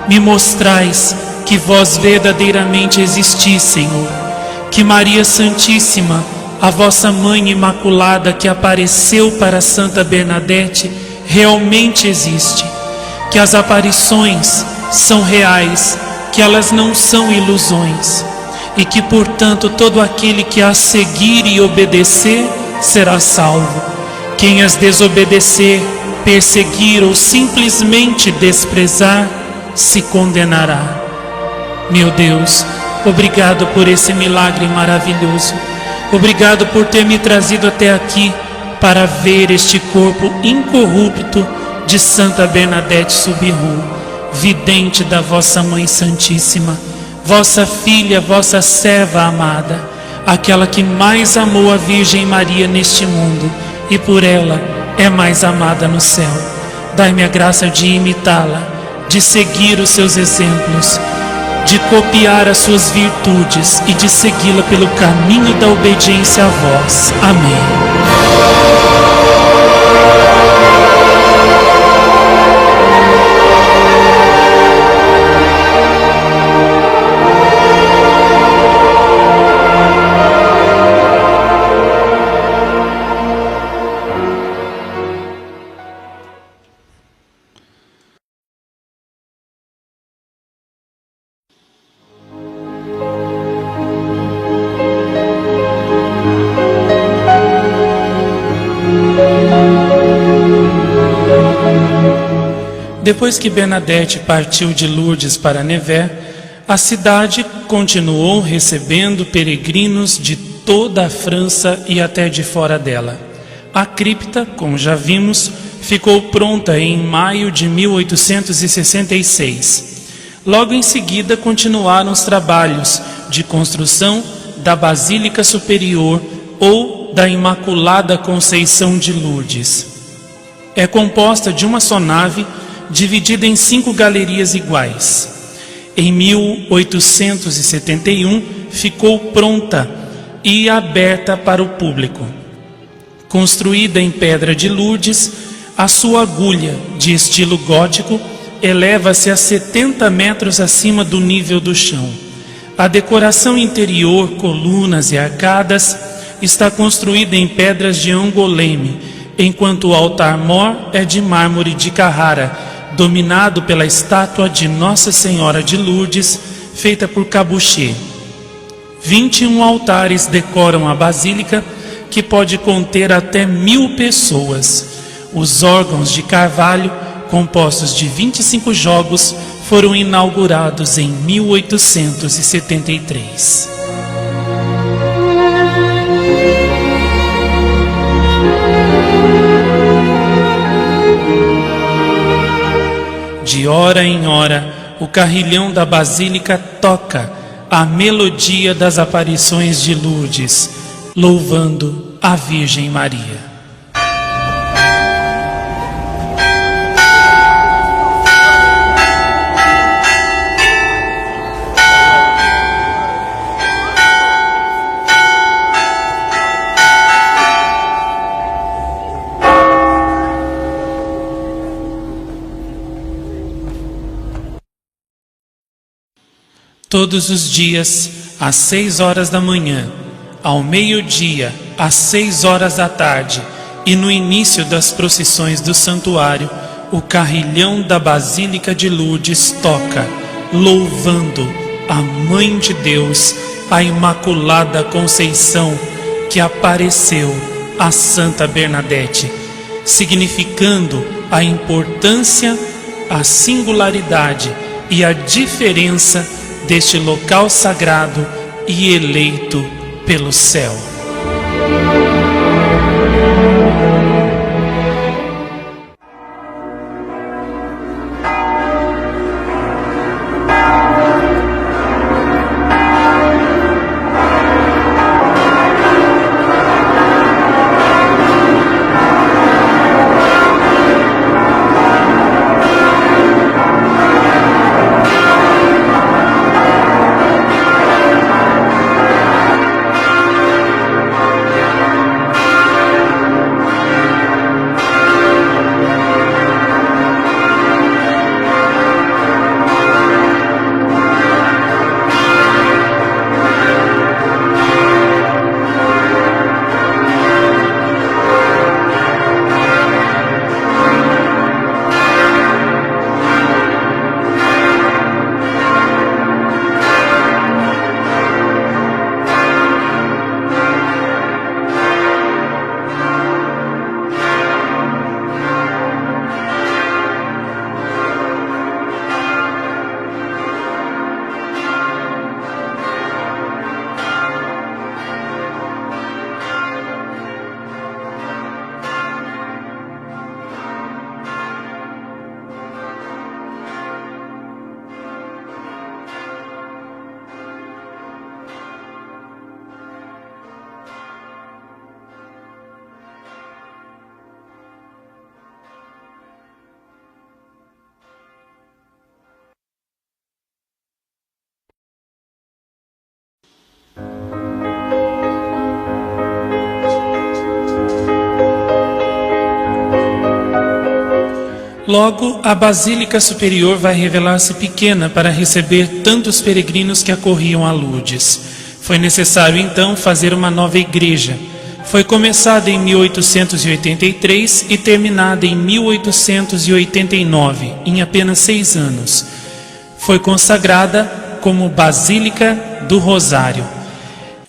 me mostrais que vós verdadeiramente existis, Senhor, que Maria Santíssima, a vossa Mãe Imaculada que apareceu para Santa Bernadette, realmente existe, que as aparições são reais, que elas não são ilusões, e que, portanto, todo aquele que as seguir e obedecer será salvo. Quem as desobedecer, perseguir ou simplesmente desprezar, se condenará. Meu Deus, obrigado por esse milagre maravilhoso. Obrigado por ter me trazido até aqui para ver este corpo incorrupto de Santa Bernadette Soubirous, vidente da vossa Mãe Santíssima, vossa filha, vossa serva amada, aquela que mais amou a Virgem Maria neste mundo e por ela é mais amada no céu. Dai-me a graça de imitá-la, de seguir os seus exemplos, de copiar as suas virtudes e de segui-la pelo caminho da obediência a vós. Amém. Depois que Bernadette partiu de Lourdes para Nevers, a cidade continuou recebendo peregrinos de toda a França e até de fora dela. A cripta, como já vimos, ficou pronta em maio de 1866. Logo em seguida continuaram os trabalhos de construção da Basílica Superior ou da Imaculada Conceição de Lourdes. É composta de uma só nave, dividida em 5 galerias iguais. Em 1871 ficou pronta e aberta para o público. Construída em pedra de Lourdes, a sua agulha, de estilo gótico, eleva-se a 70 metros acima do nível do chão. A decoração interior, colunas e arcadas, está construída em pedras de Angoleme, enquanto o altar-mor é de mármore de Carrara, dominado pela estátua de Nossa Senhora de Lourdes, feita por Cabuchet. 21 altares decoram a basílica, que pode conter até 1000 pessoas. Os órgãos de carvalho, compostos de 25 jogos, foram inaugurados em 1873. De hora em hora, o carrilhão da basílica toca a melodia das aparições de Lourdes, louvando a Virgem Maria. Todos os dias, às 6 horas da manhã, ao meio-dia, às 6 horas da tarde e no início das procissões do santuário, o carrilhão da Basílica de Lourdes toca, louvando a Mãe de Deus, a Imaculada Conceição, que apareceu a Santa Bernadette, significando a importância, a singularidade e a diferença deste local sagrado e eleito pelo céu. Logo, a Basílica Superior vai revelar-se pequena para receber tantos peregrinos que acorriam a Lourdes. Foi necessário, então, fazer uma nova igreja. Foi começada em 1883 e terminada em 1889, em apenas 6 anos. Foi consagrada como Basílica do Rosário.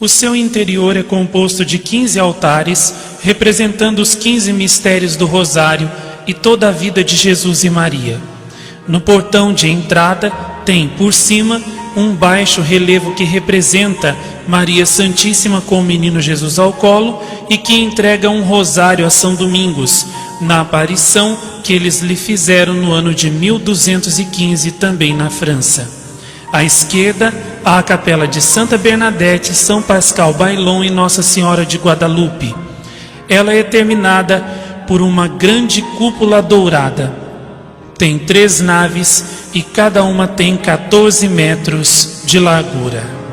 O seu interior é composto de 15 altares, representando os 15 mistérios do Rosário e toda a vida de Jesus e Maria. No portão de entrada tem, por cima, um baixo relevo que representa Maria Santíssima com o menino Jesus ao colo e que entrega um rosário a São Domingos, na aparição que eles lhe fizeram no ano de 1215, também na França. À esquerda, há a capela de Santa Bernadette, São Pascal Bailon e Nossa Senhora de Guadalupe. Ela é terminada por uma grande cúpula dourada. Tem 3 naves e cada uma tem 14 metros de largura.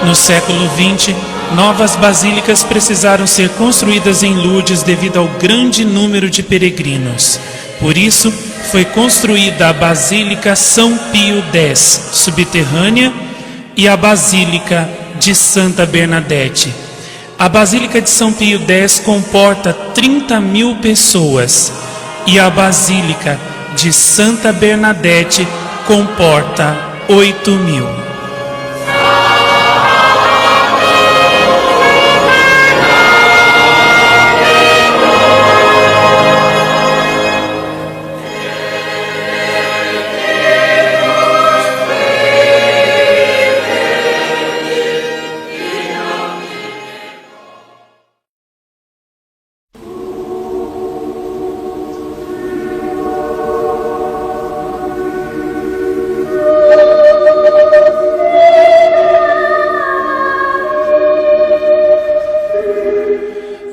No século XX, novas basílicas precisaram ser construídas em Lourdes devido ao grande número de peregrinos. Por isso, foi construída a Basílica São Pio X, subterrânea, e a Basílica de Santa Bernadette. A Basílica de São Pio X comporta 30.000 pessoas e a Basílica de Santa Bernadette comporta 8.000.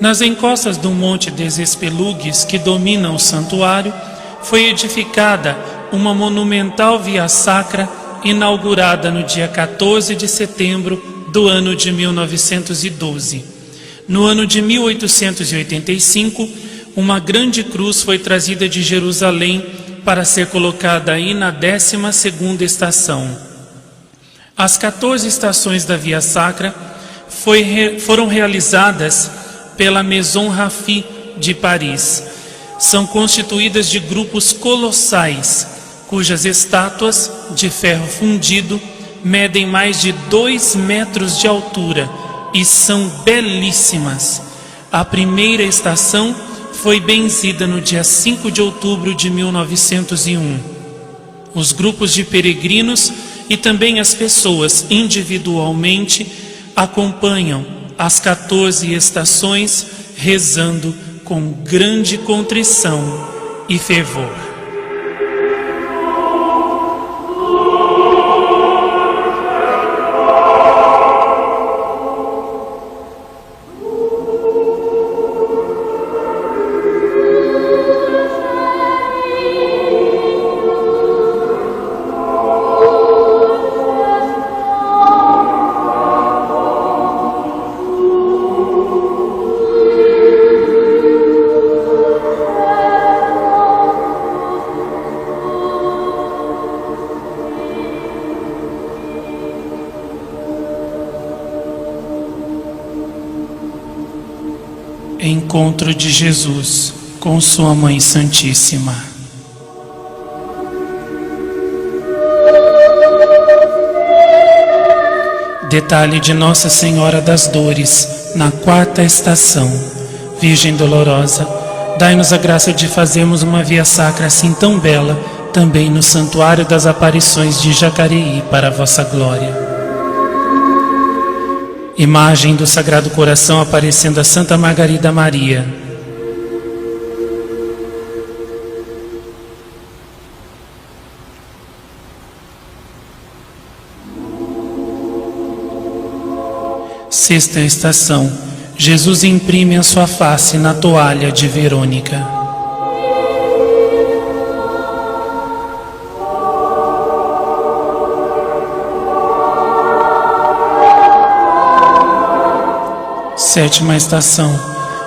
Nas encostas do Monte des Espelugues, que domina o santuário, foi edificada uma monumental via sacra inaugurada no dia 14 de setembro do ano de 1912. No ano de 1885, uma grande cruz foi trazida de Jerusalém para ser colocada aí na 12ª estação. As 14 estações da Via Sacra foram realizadas pela Maison Raffi de Paris. São constituídas de grupos colossais, cujas estátuas de ferro fundido medem mais de 2 metros de altura e são belíssimas. A primeira estação foi benzida no dia 5 de outubro de 1901. Os grupos de peregrinos e também as pessoas individualmente acompanham as 14 estações rezando com grande contrição e fervor. Encontro de Jesus com sua Mãe Santíssima. Detalhe de Nossa Senhora das Dores, na 4ª estação. Virgem dolorosa, dai-nos a graça de fazermos uma via sacra assim tão bela, também no Santuário das Aparições de Jacareí, para a vossa glória. Imagem do Sagrado Coração aparecendo a Santa Margarida Maria. Sexta estação. Jesus imprime a sua face na toalha de Verônica. Sétima estação.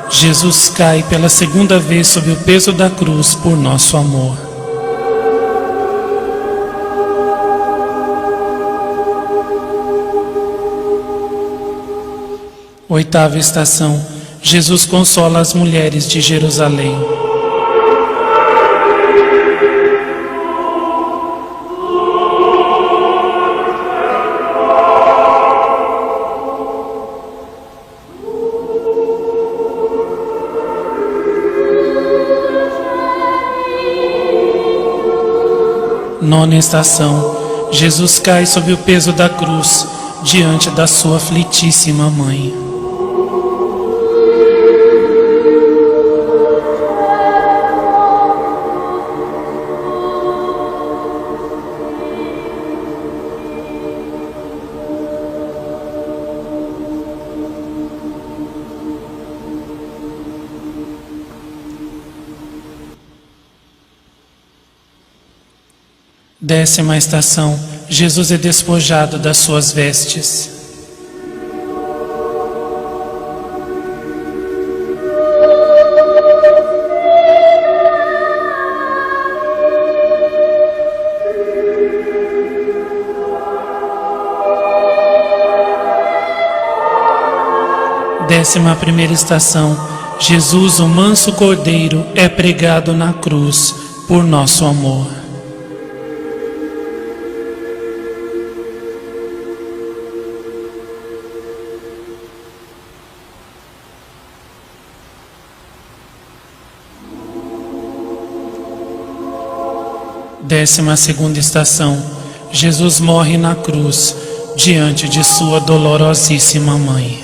Jesus cai pela 2ª vez sob o peso da cruz por nosso amor. Oitava estação. Jesus consola as mulheres de Jerusalém. Nona estação. Jesus cai sob o peso da cruz diante da sua aflitíssima mãe. Décima estação. Jesus é despojado das suas vestes. Décima primeira estação. Jesus, o manso Cordeiro, é pregado na cruz por nosso amor. Décima segunda estação. Jesus morre na cruz diante de sua dolorosíssima mãe.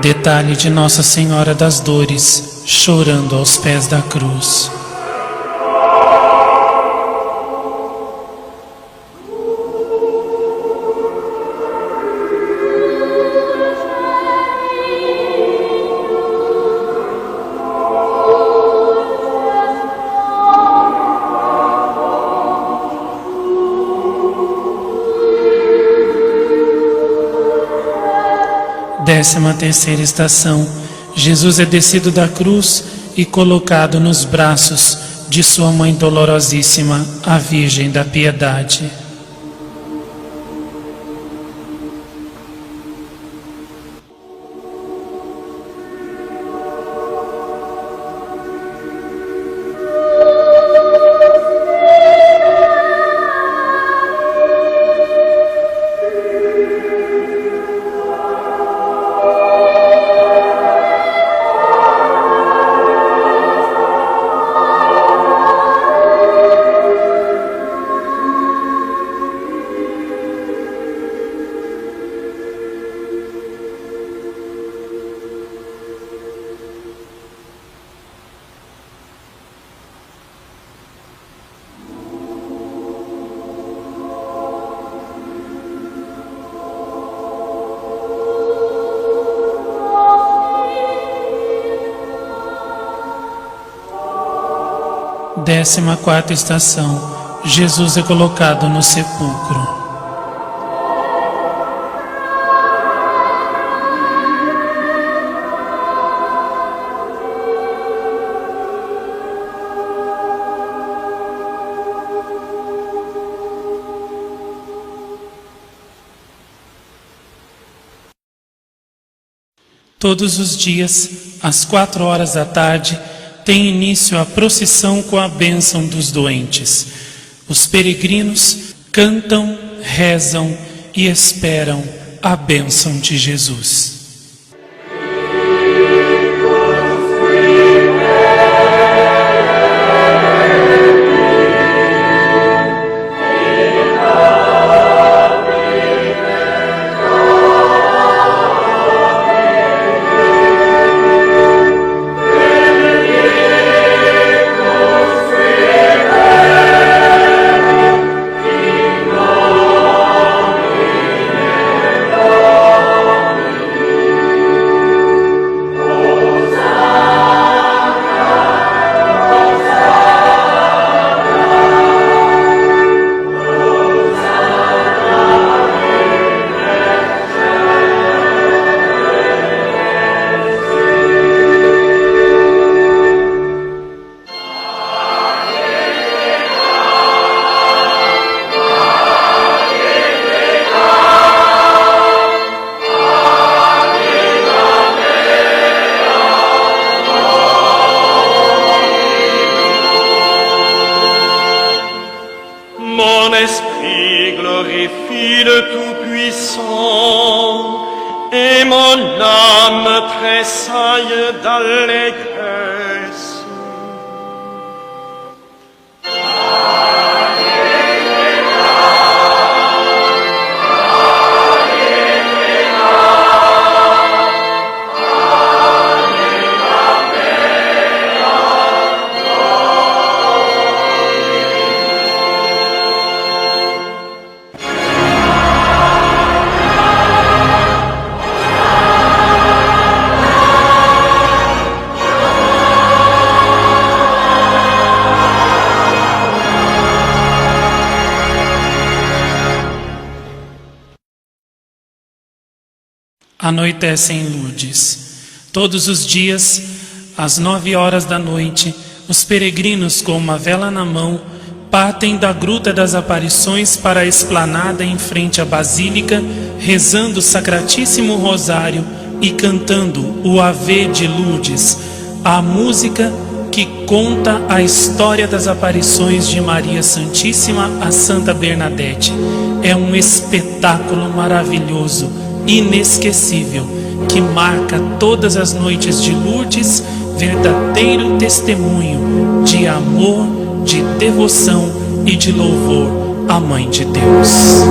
Detalhe de Nossa Senhora das Dores, chorando aos pés da cruz. Décima terceira estação. Jesus é descido da cruz e colocado nos braços de sua mãe dolorosíssima, a Virgem da Piedade. Décima quarta estação. Jesus é colocado no sepulcro. Todos os dias, às 4 horas da tarde, tem início a procissão com a bênção dos doentes. Os peregrinos cantam, rezam e esperam a bênção de Jesus. Mon esprit glorifie le Tout-Puissant, et mon âme tressaille d'allégresse. Anoitece em Lourdes. Todos os dias, às 9 horas da noite, os peregrinos com uma vela na mão partem da Gruta das Aparições para a esplanada em frente à Basílica, rezando o Sacratíssimo Rosário e cantando o Ave de Lourdes, a música que conta a história das aparições de Maria Santíssima a Santa Bernadette. É um espetáculo maravilhoso, inesquecível, que marca todas as noites de Lourdes, verdadeiro testemunho de amor, de devoção e de louvor à Mãe de Deus.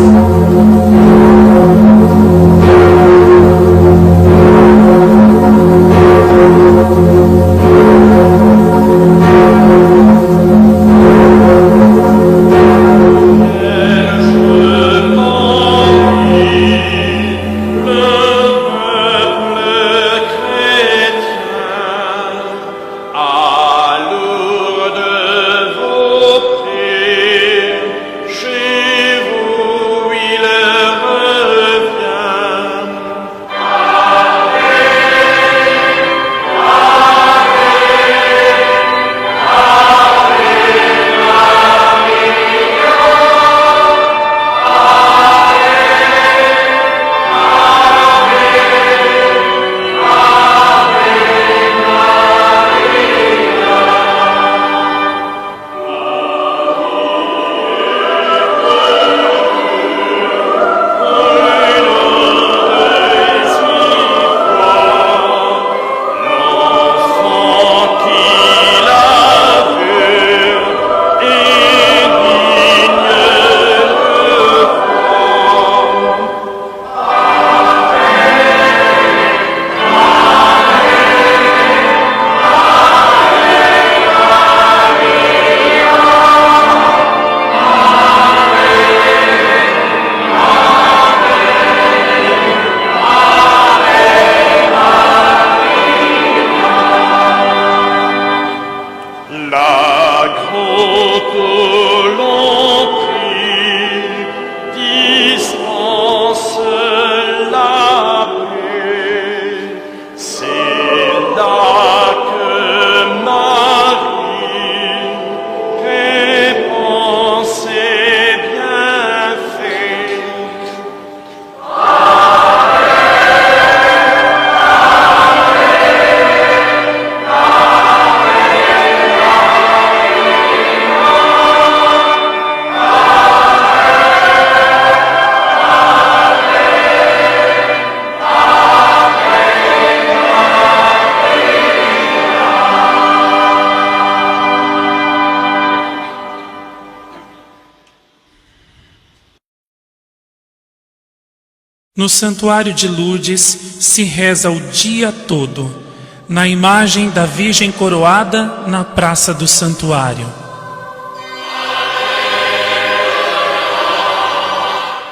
No Santuário de Lourdes se reza o dia todo, na imagem da Virgem coroada na praça do santuário.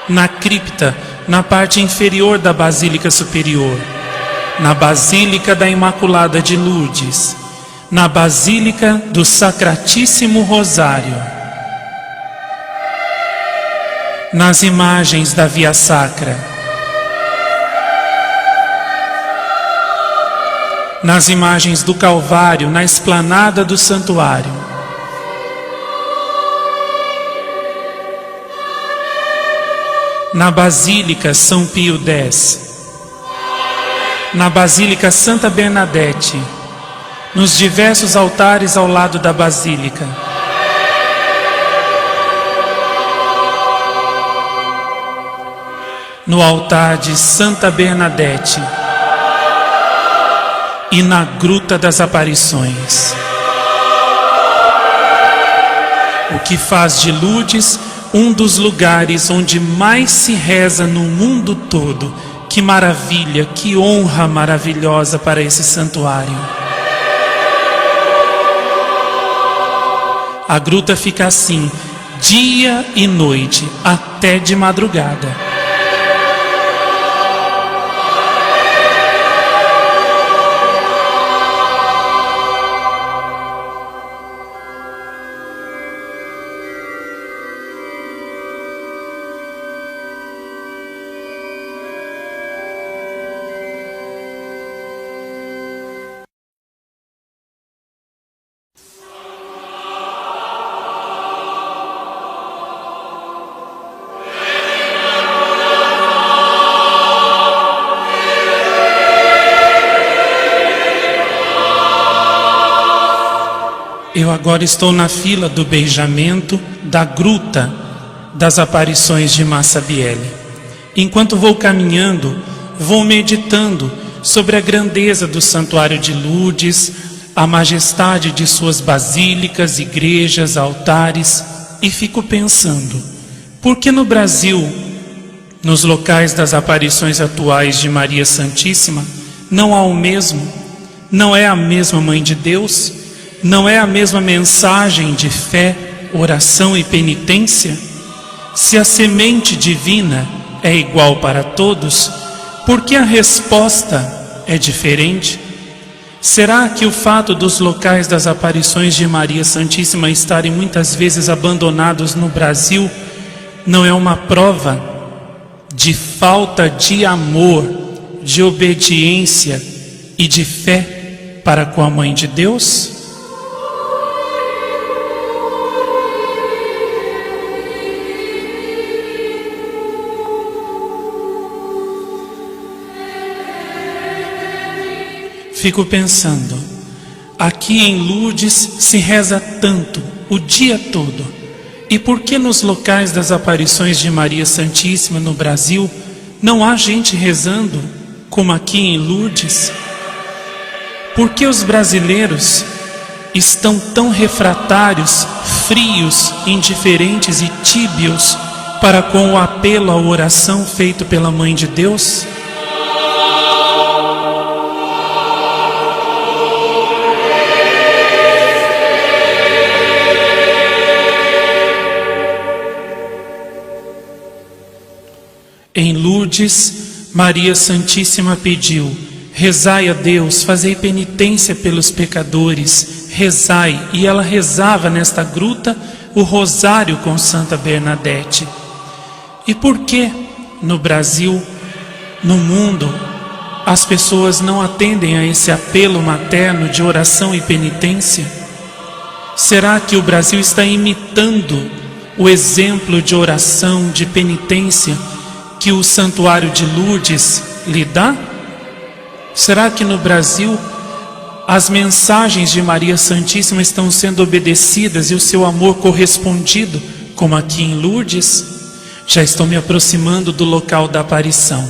Na cripta, na parte inferior da Basílica Superior, na Basílica da Imaculada de Lourdes, na Basílica do Sacratíssimo Rosário, nas imagens da Via Sacra, nas imagens do Calvário, na esplanada do santuário, na Basílica São Pio X, na Basílica Santa Bernadette, nos diversos altares ao lado da Basílica, no altar de Santa Bernadette e na Gruta das Aparições, o que faz de Lourdes um dos lugares onde mais se reza no mundo todo. Que maravilha, que honra maravilhosa para esse santuário. A gruta fica assim, dia e noite, até de madrugada. Eu agora estou na fila do beijamento da Gruta das Aparições de Massa Bielle. Enquanto vou caminhando, vou meditando sobre a grandeza do Santuário de Lourdes, a majestade de suas basílicas, igrejas, altares, e fico pensando, por que no Brasil, nos locais das aparições atuais de Maria Santíssima, não há o mesmo? Não é a mesma Mãe de Deus? Não é a mesma mensagem de fé, oração e penitência? Se a semente divina é igual para todos, por que a resposta é diferente? Será que o fato dos locais das aparições de Maria Santíssima estarem muitas vezes abandonados no Brasil não é uma prova de falta de amor, de obediência e de fé para com a Mãe de Deus? Fico pensando, aqui em Lourdes se reza tanto, o dia todo. E por que nos locais das aparições de Maria Santíssima no Brasil não há gente rezando como aqui em Lourdes? Por que os brasileiros estão tão refratários, frios, indiferentes e tíbios para com o apelo à oração feito pela Mãe de Deus? Em Lourdes, Maria Santíssima pediu: rezai a Deus, fazei penitência pelos pecadores, rezai. E ela rezava nesta gruta o rosário com Santa Bernadette. E por que no Brasil, no mundo, as pessoas não atendem a esse apelo materno de oração e penitência? Será que o Brasil está imitando o exemplo de oração, de penitência que o Santuário de Lourdes lhe dá? Será que no Brasil as mensagens de Maria Santíssima estão sendo obedecidas e o seu amor correspondido, como aqui em Lourdes? Já estou me aproximando do local da aparição.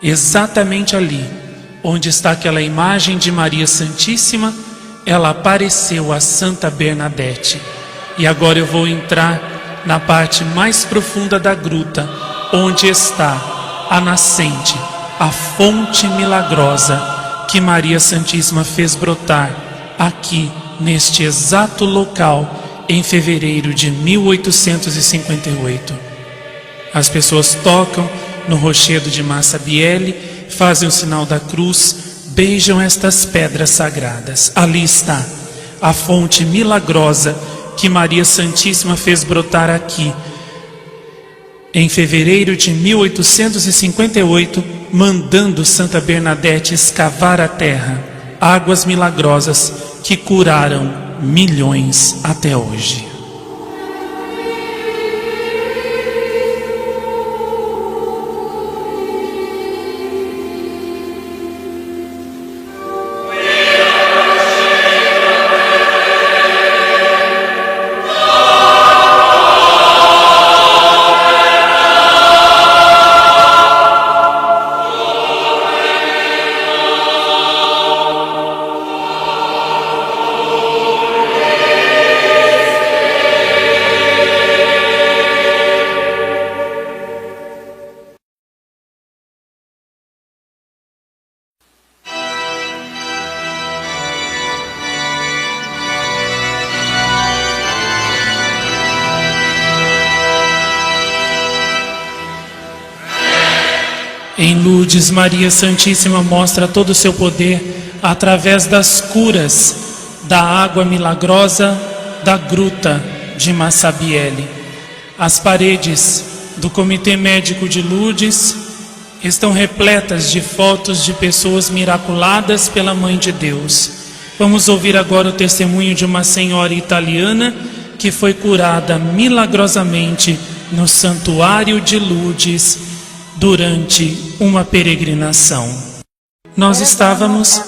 Exatamente ali, onde está aquela imagem de Maria Santíssima, ela apareceu a Santa Bernadette. E agora eu vou entrar na parte mais profunda da gruta, onde está a nascente, a fonte milagrosa que Maria Santíssima fez brotar aqui, neste exato local, em fevereiro de 1858. As pessoas tocam no rochedo de Massabielle, fazem o sinal da cruz, beijam estas pedras sagradas. Ali está a fonte milagrosa que Maria Santíssima fez brotar aqui, em fevereiro de 1858, mandando Santa Bernadette escavar a terra, águas milagrosas que curaram milhões até hoje. Em Lourdes, Maria Santíssima mostra todo o seu poder através das curas da água milagrosa da gruta de Massabielle. As paredes do Comitê Médico de Lourdes estão repletas de fotos de pessoas miraculadas pela Mãe de Deus. Vamos ouvir agora o testemunho de uma senhora italiana que foi curada milagrosamente no Santuário de Lourdes durante uma peregrinação. Nós estávamos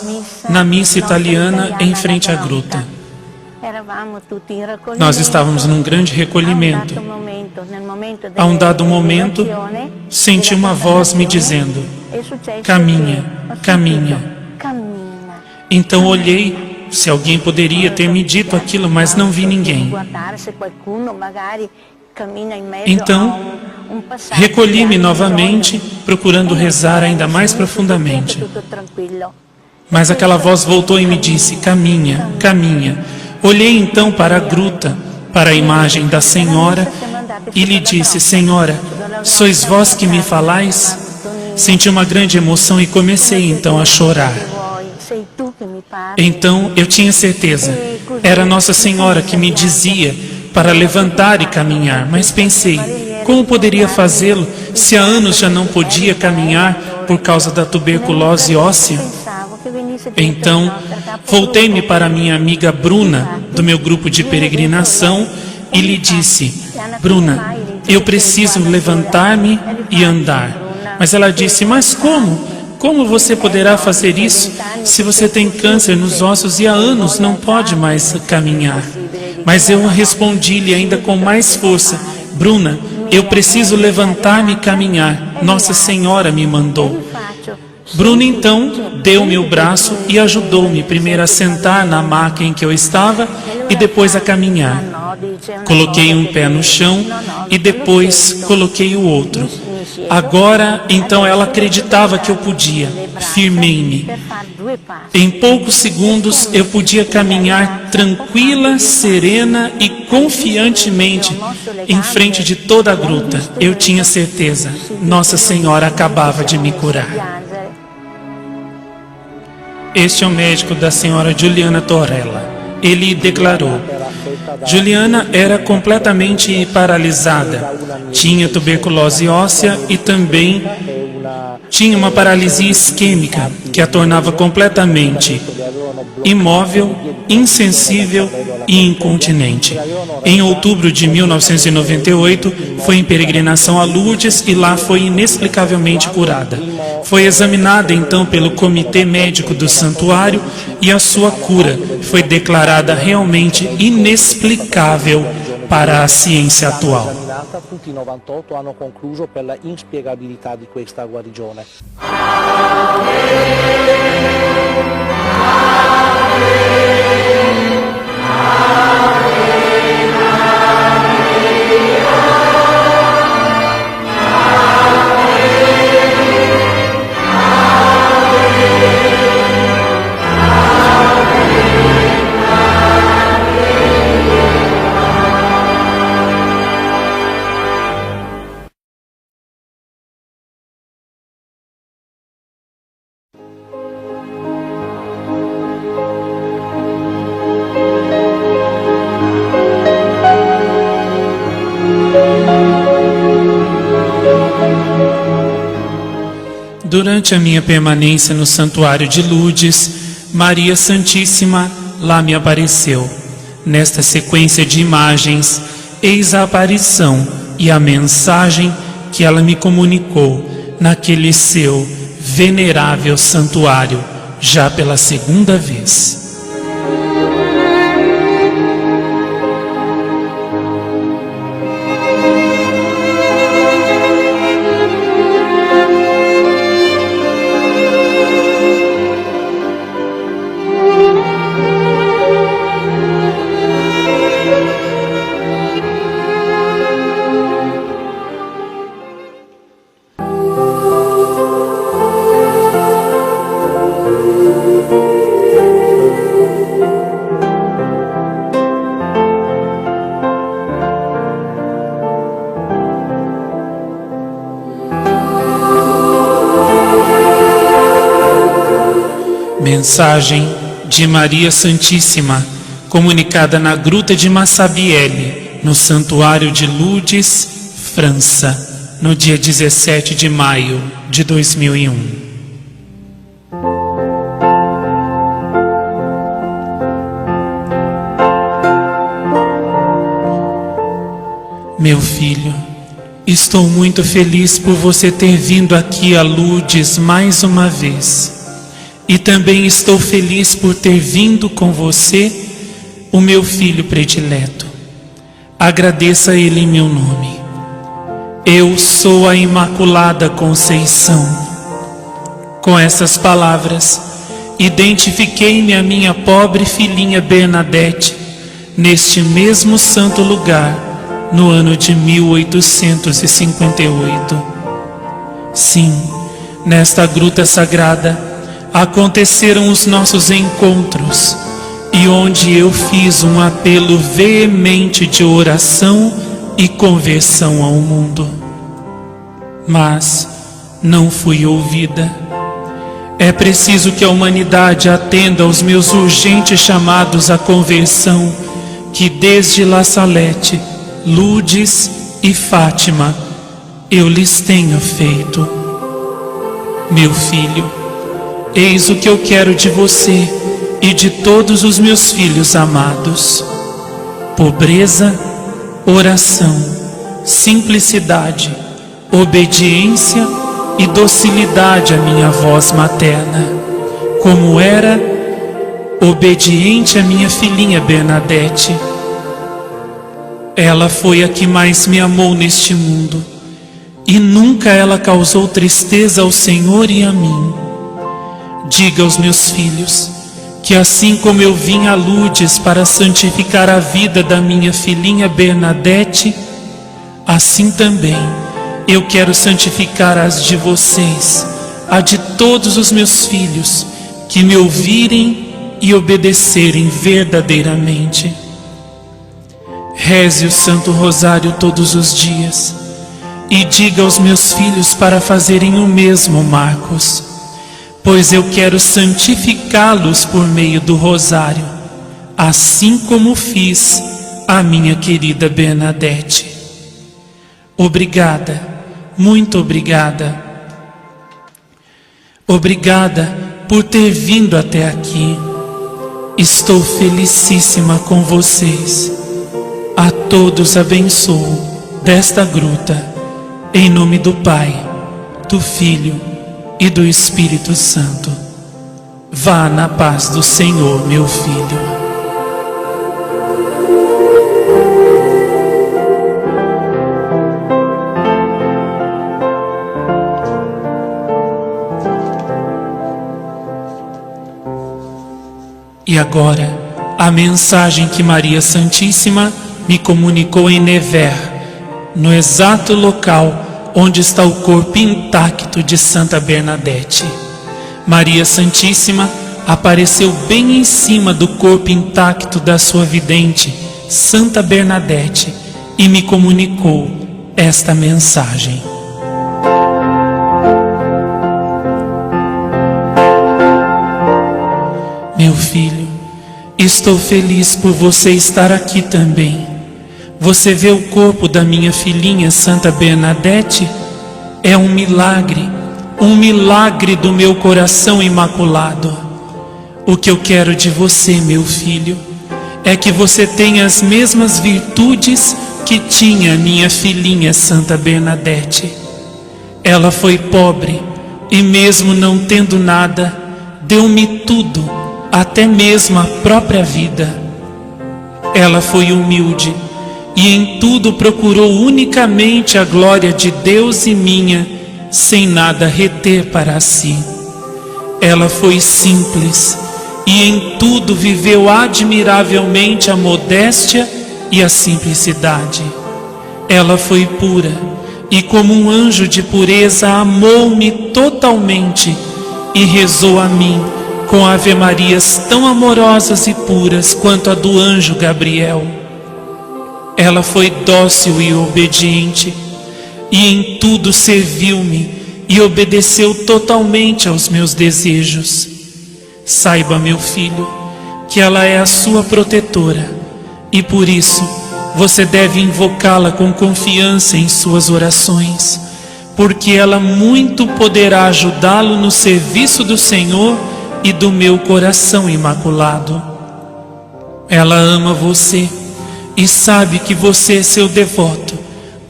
na missa italiana em frente à gruta. Nós estávamos num grande recolhimento. A um dado momento, senti uma voz me dizendo: caminha, caminha. Então olhei se alguém poderia ter me dito aquilo, mas não vi ninguém. Então, recolhi-me novamente, procurando rezar ainda mais profundamente. Mas aquela voz voltou e me disse: caminha, caminha. Olhei então para a gruta, para a imagem da Senhora, e lhe disse: Senhora, sois vós que me falais? Senti uma grande emoção e comecei então a chorar. Então eu tinha certeza, era Nossa Senhora que me dizia para levantar e caminhar, mas pensei, como poderia fazê-lo se há anos já não podia caminhar por causa da tuberculose óssea? Então, voltei-me para minha amiga Bruna, do meu grupo de peregrinação, e lhe disse: Bruna, eu preciso levantar-me e andar. Mas ela disse: mas como? Como você poderá fazer isso se você tem câncer nos ossos e há anos não pode mais caminhar? Mas eu respondi-lhe ainda com mais força: Bruna, eu preciso levantar-me e caminhar. Nossa Senhora me mandou. Bruna então deu-me o braço e ajudou-me primeiro a sentar na maca em que eu estava e depois a caminhar. Coloquei um pé no chão e depois coloquei o outro. Agora, então ela acreditava que eu podia. Firmei-me. Em poucos segundos eu podia caminhar tranquila, serena e confiantemente em frente de toda a gruta. Eu tinha certeza, Nossa Senhora acabava de me curar. Este é o médico da senhora Giuliana Torella. Ele declarou: Giuliana era completamente paralisada, tinha tuberculose óssea e também tinha uma paralisia isquêmica que a tornava completamente imóvel, insensível e incontinente. Em outubro de 1998, foi em peregrinação a Lourdes e lá foi inexplicavelmente curada. Foi examinada então pelo Comitê Médico do Santuário e a sua cura foi declarada realmente inexplicável para a ciência atual. Tutti i 98 hanno concluso per la inspiegabilità di questa guarigione. durante a minha permanência no Santuário de Lourdes, Maria Santíssima lá me apareceu. Nesta sequência de imagens, eis a aparição e a mensagem que ela me comunicou naquele seu venerável santuário, já pela segunda vez. Mensagem de Maria Santíssima, comunicada na Gruta de Massabielle, no Santuário de Lourdes, França, no dia 17 de maio de 2001. Meu filho, estou muito feliz por você ter vindo aqui a Lourdes mais uma vez. E também estou feliz por ter vindo com você o meu filho predileto. Agradeça a ele em meu nome. Eu sou a Imaculada Conceição. Com essas palavras, identifiquei-me a minha pobre filhinha Bernadette neste mesmo santo lugar no ano de 1858. Sim, nesta gruta sagrada aconteceram os nossos encontros e onde eu fiz um apelo veemente de oração e conversão ao mundo. Mas não fui ouvida. É preciso que a humanidade atenda aos meus urgentes chamados à conversão que desde La Salette, Lourdes e Fátima eu lhes tenho feito. Meu filho, eis o que eu quero de você e de todos os meus filhos amados: pobreza, oração, simplicidade, obediência e docilidade à minha voz materna, como era obediente à minha filhinha Bernadette. Ela foi a que mais me amou neste mundo, e nunca ela causou tristeza ao Senhor e a mim. Diga aos meus filhos que assim como eu vim a Lourdes para santificar a vida da minha filhinha Bernadette, assim também eu quero santificar as de vocês, a de todos os meus filhos que me ouvirem e obedecerem verdadeiramente. Reze o Santo Rosário todos os dias e diga aos meus filhos para fazerem o mesmo, Marcos, pois eu quero santificá-los por meio do Rosário, assim como fiz a minha querida Bernadette. Obrigada, muito obrigada. Obrigada por ter vindo até aqui. Estou felicíssima com vocês. A todos abençoo desta gruta, em nome do Pai, do Filho e do Espírito Santo. Vá na paz do Senhor, meu filho. E agora, a mensagem que Maria Santíssima me comunicou em Nevers, no exato local onde está o corpo intacto de Santa Bernadette. Maria Santíssima apareceu bem em cima do corpo intacto da sua vidente, Santa Bernadette, e me comunicou esta mensagem. Meu filho, estou feliz por você estar aqui também. Você vê o corpo da minha filhinha Santa Bernadette? É um milagre, um milagre do meu coração imaculado. O que eu quero de você, meu filho, é que você tenha as mesmas virtudes que tinha minha filhinha Santa Bernadette. Ela foi pobre e mesmo não tendo nada, deu-me tudo, até mesmo a própria vida. Ela foi humilde e em tudo procurou unicamente a glória de Deus e minha, sem nada reter para si. Ela foi simples e em tudo viveu admiravelmente a modéstia e a simplicidade. Ela foi pura e como um anjo de pureza amou-me totalmente e rezou a mim com ave-marias tão amorosas e puras quanto a do anjo Gabriel. Ela foi dócil e obediente e em tudo serviu-me e obedeceu totalmente aos meus desejos. Saiba, meu filho, que ela é a sua protetora e por isso você deve invocá-la com confiança em suas orações, porque ela muito poderá ajudá-lo no serviço do Senhor e do meu coração imaculado. Ela ama você e sabe que você é seu devoto,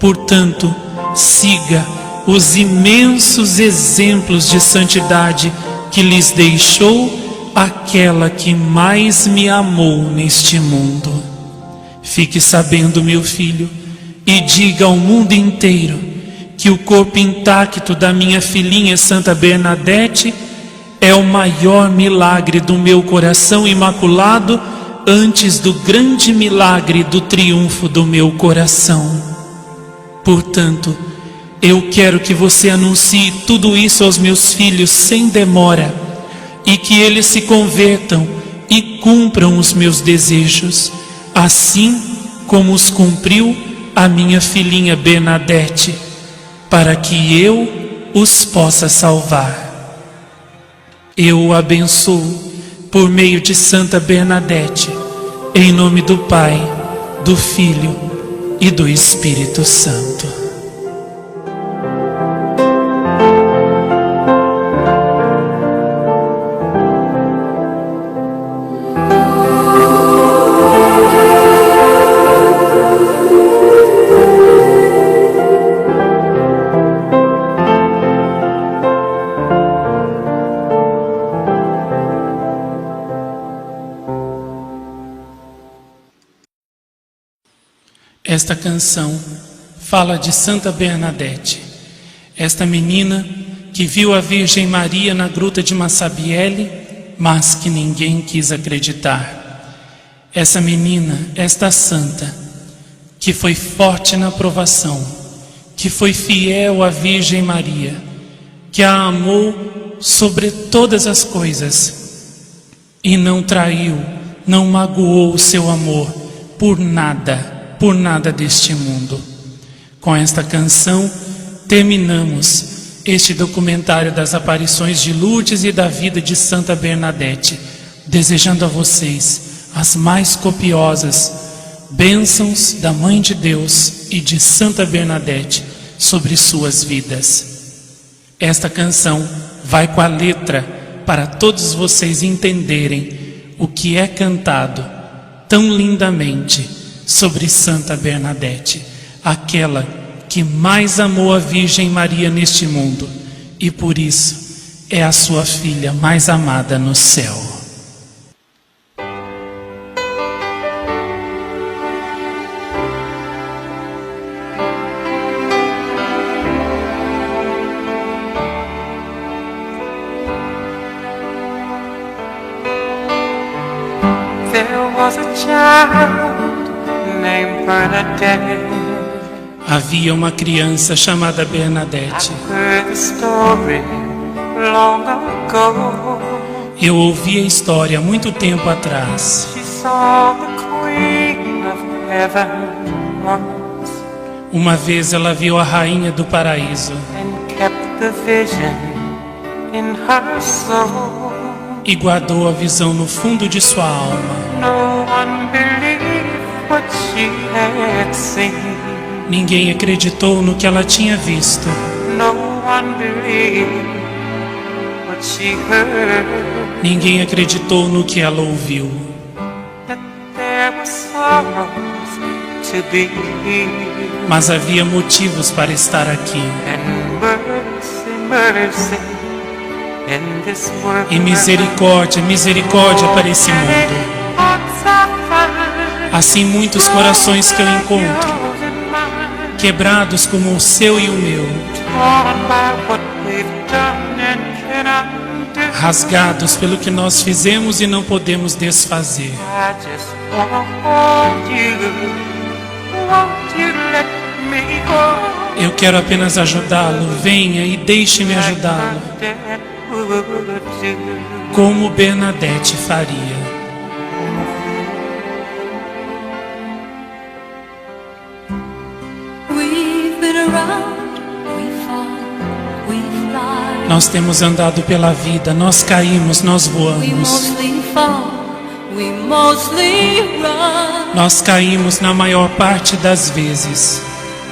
portanto, siga os imensos exemplos de santidade que lhes deixou aquela que mais me amou neste mundo. Fique sabendo, meu filho, e diga ao mundo inteiro que o corpo intacto da minha filhinha Santa Bernadette é o maior milagre do meu coração imaculado antes do grande milagre do triunfo do meu coração. Portanto, eu quero que você anuncie tudo isso aos meus filhos sem demora e que eles se convertam e cumpram os meus desejos, assim como os cumpriu a minha filhinha Bernadette, para que eu os possa salvar. Eu o abençoo por meio de Santa Bernadette, em nome do Pai, do Filho e do Espírito Santo. Esta canção fala de Santa Bernadette, esta menina que viu a Virgem Maria na gruta de Massabielle, mas que ninguém quis acreditar. Essa menina, esta santa, que foi forte na provação, que foi fiel à Virgem Maria, que a amou sobre todas as coisas e não traiu, não magoou o seu amor por nada deste mundo. Com esta canção terminamos este documentário das aparições de Lourdes e da vida de Santa Bernadette, desejando a vocês as mais copiosas bênçãos da Mãe de Deus e de Santa Bernadette sobre suas vidas. Esta canção vai com a letra para todos vocês entenderem o que é cantado tão lindamente sobre Santa Bernadette, aquela que mais amou a Virgem Maria neste mundo e por isso é a sua filha mais amada no céu. There was a child named Bernadette. Havia uma criança chamada Bernadette. I heard the story long ago. Eu ouvi a história há muito tempo atrás. She saw the Queen of Heaven once Uma vez ela viu a rainha do paraíso and kept the vision in her soul. e guardou a visão no fundo de sua alma. No one believed what she had seen. Ninguém acreditou no que ela tinha visto. No one believed she heard Ninguém acreditou no que ela ouviu, that there were sorrows to be, mas havia motivos para estar aqui. and mercy, mercy in this world. E misericórdia, misericórdia para esse mundo. Hearts I find Assim muitos corações que eu encontro, yours and mine, quebrados como o seu e o meu, torn by what we've done and cannot undo. rasgados pelo que nós fizemos e não podemos desfazer. I just wanna hold you. Won't you let me go? Eu quero apenas ajudá-lo. Venha e deixe-me ajudá-lo, Like my dad would do. como Bernadette faria. We've been around, we fall, we fly. Nós temos andado pela vida, nós caímos, nós We voamos. mostly fall, we mostly run. Nós caímos na maior parte das vezes.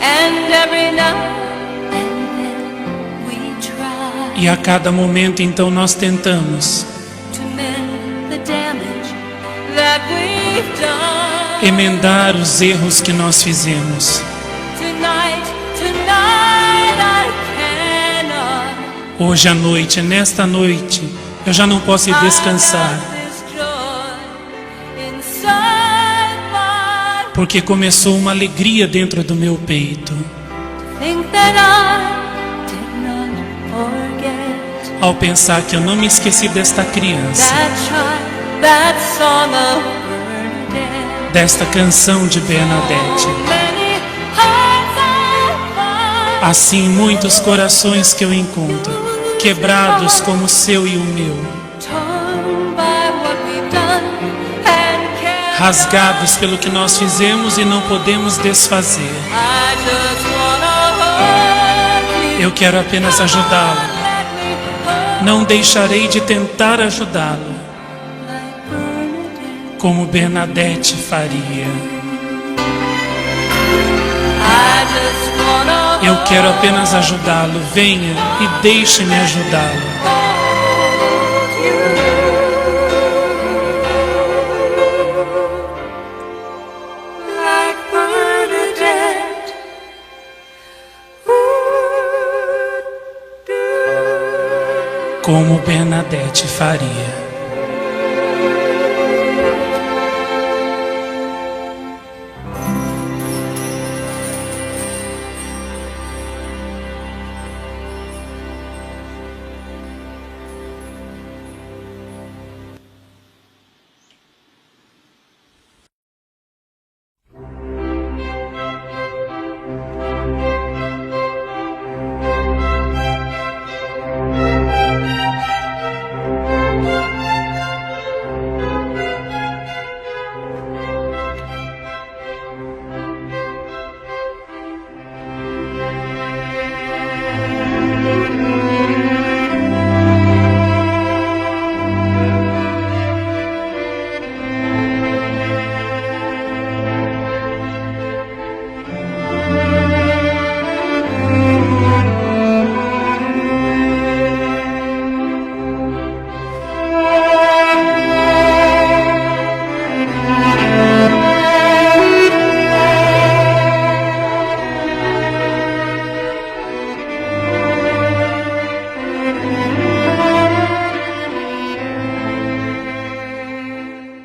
And every now and then we try E a cada momento então nós tentamos to mend the damage that we've done. emendar os erros que nós fizemos. Tonight, tonight I cannot. Hoje à noite, nesta noite, eu já não posso ir descansar, I got this joy inside my porque começou uma alegria dentro do meu peito, think that I did not forget ao pensar que eu não me esqueci desta criança, that child, that song of Bernadette. desta canção de Bernadette. Many hearts I find Assim, muitos corações que eu encontro, quebrados como o seu e o meu, torn by what we've done and cannot. rasgados pelo que nós fizemos e não podemos desfazer. I just wanna hold you. Eu quero apenas ajudá-lo. Let me hold Não deixarei de tentar ajudá-lo, like Bernadette. como Bernadette faria. I just wanna Eu quero apenas ajudá-lo. Venha e deixe-me ajudá-lo. hold you like Bernadette would do. Como Bernadette faria.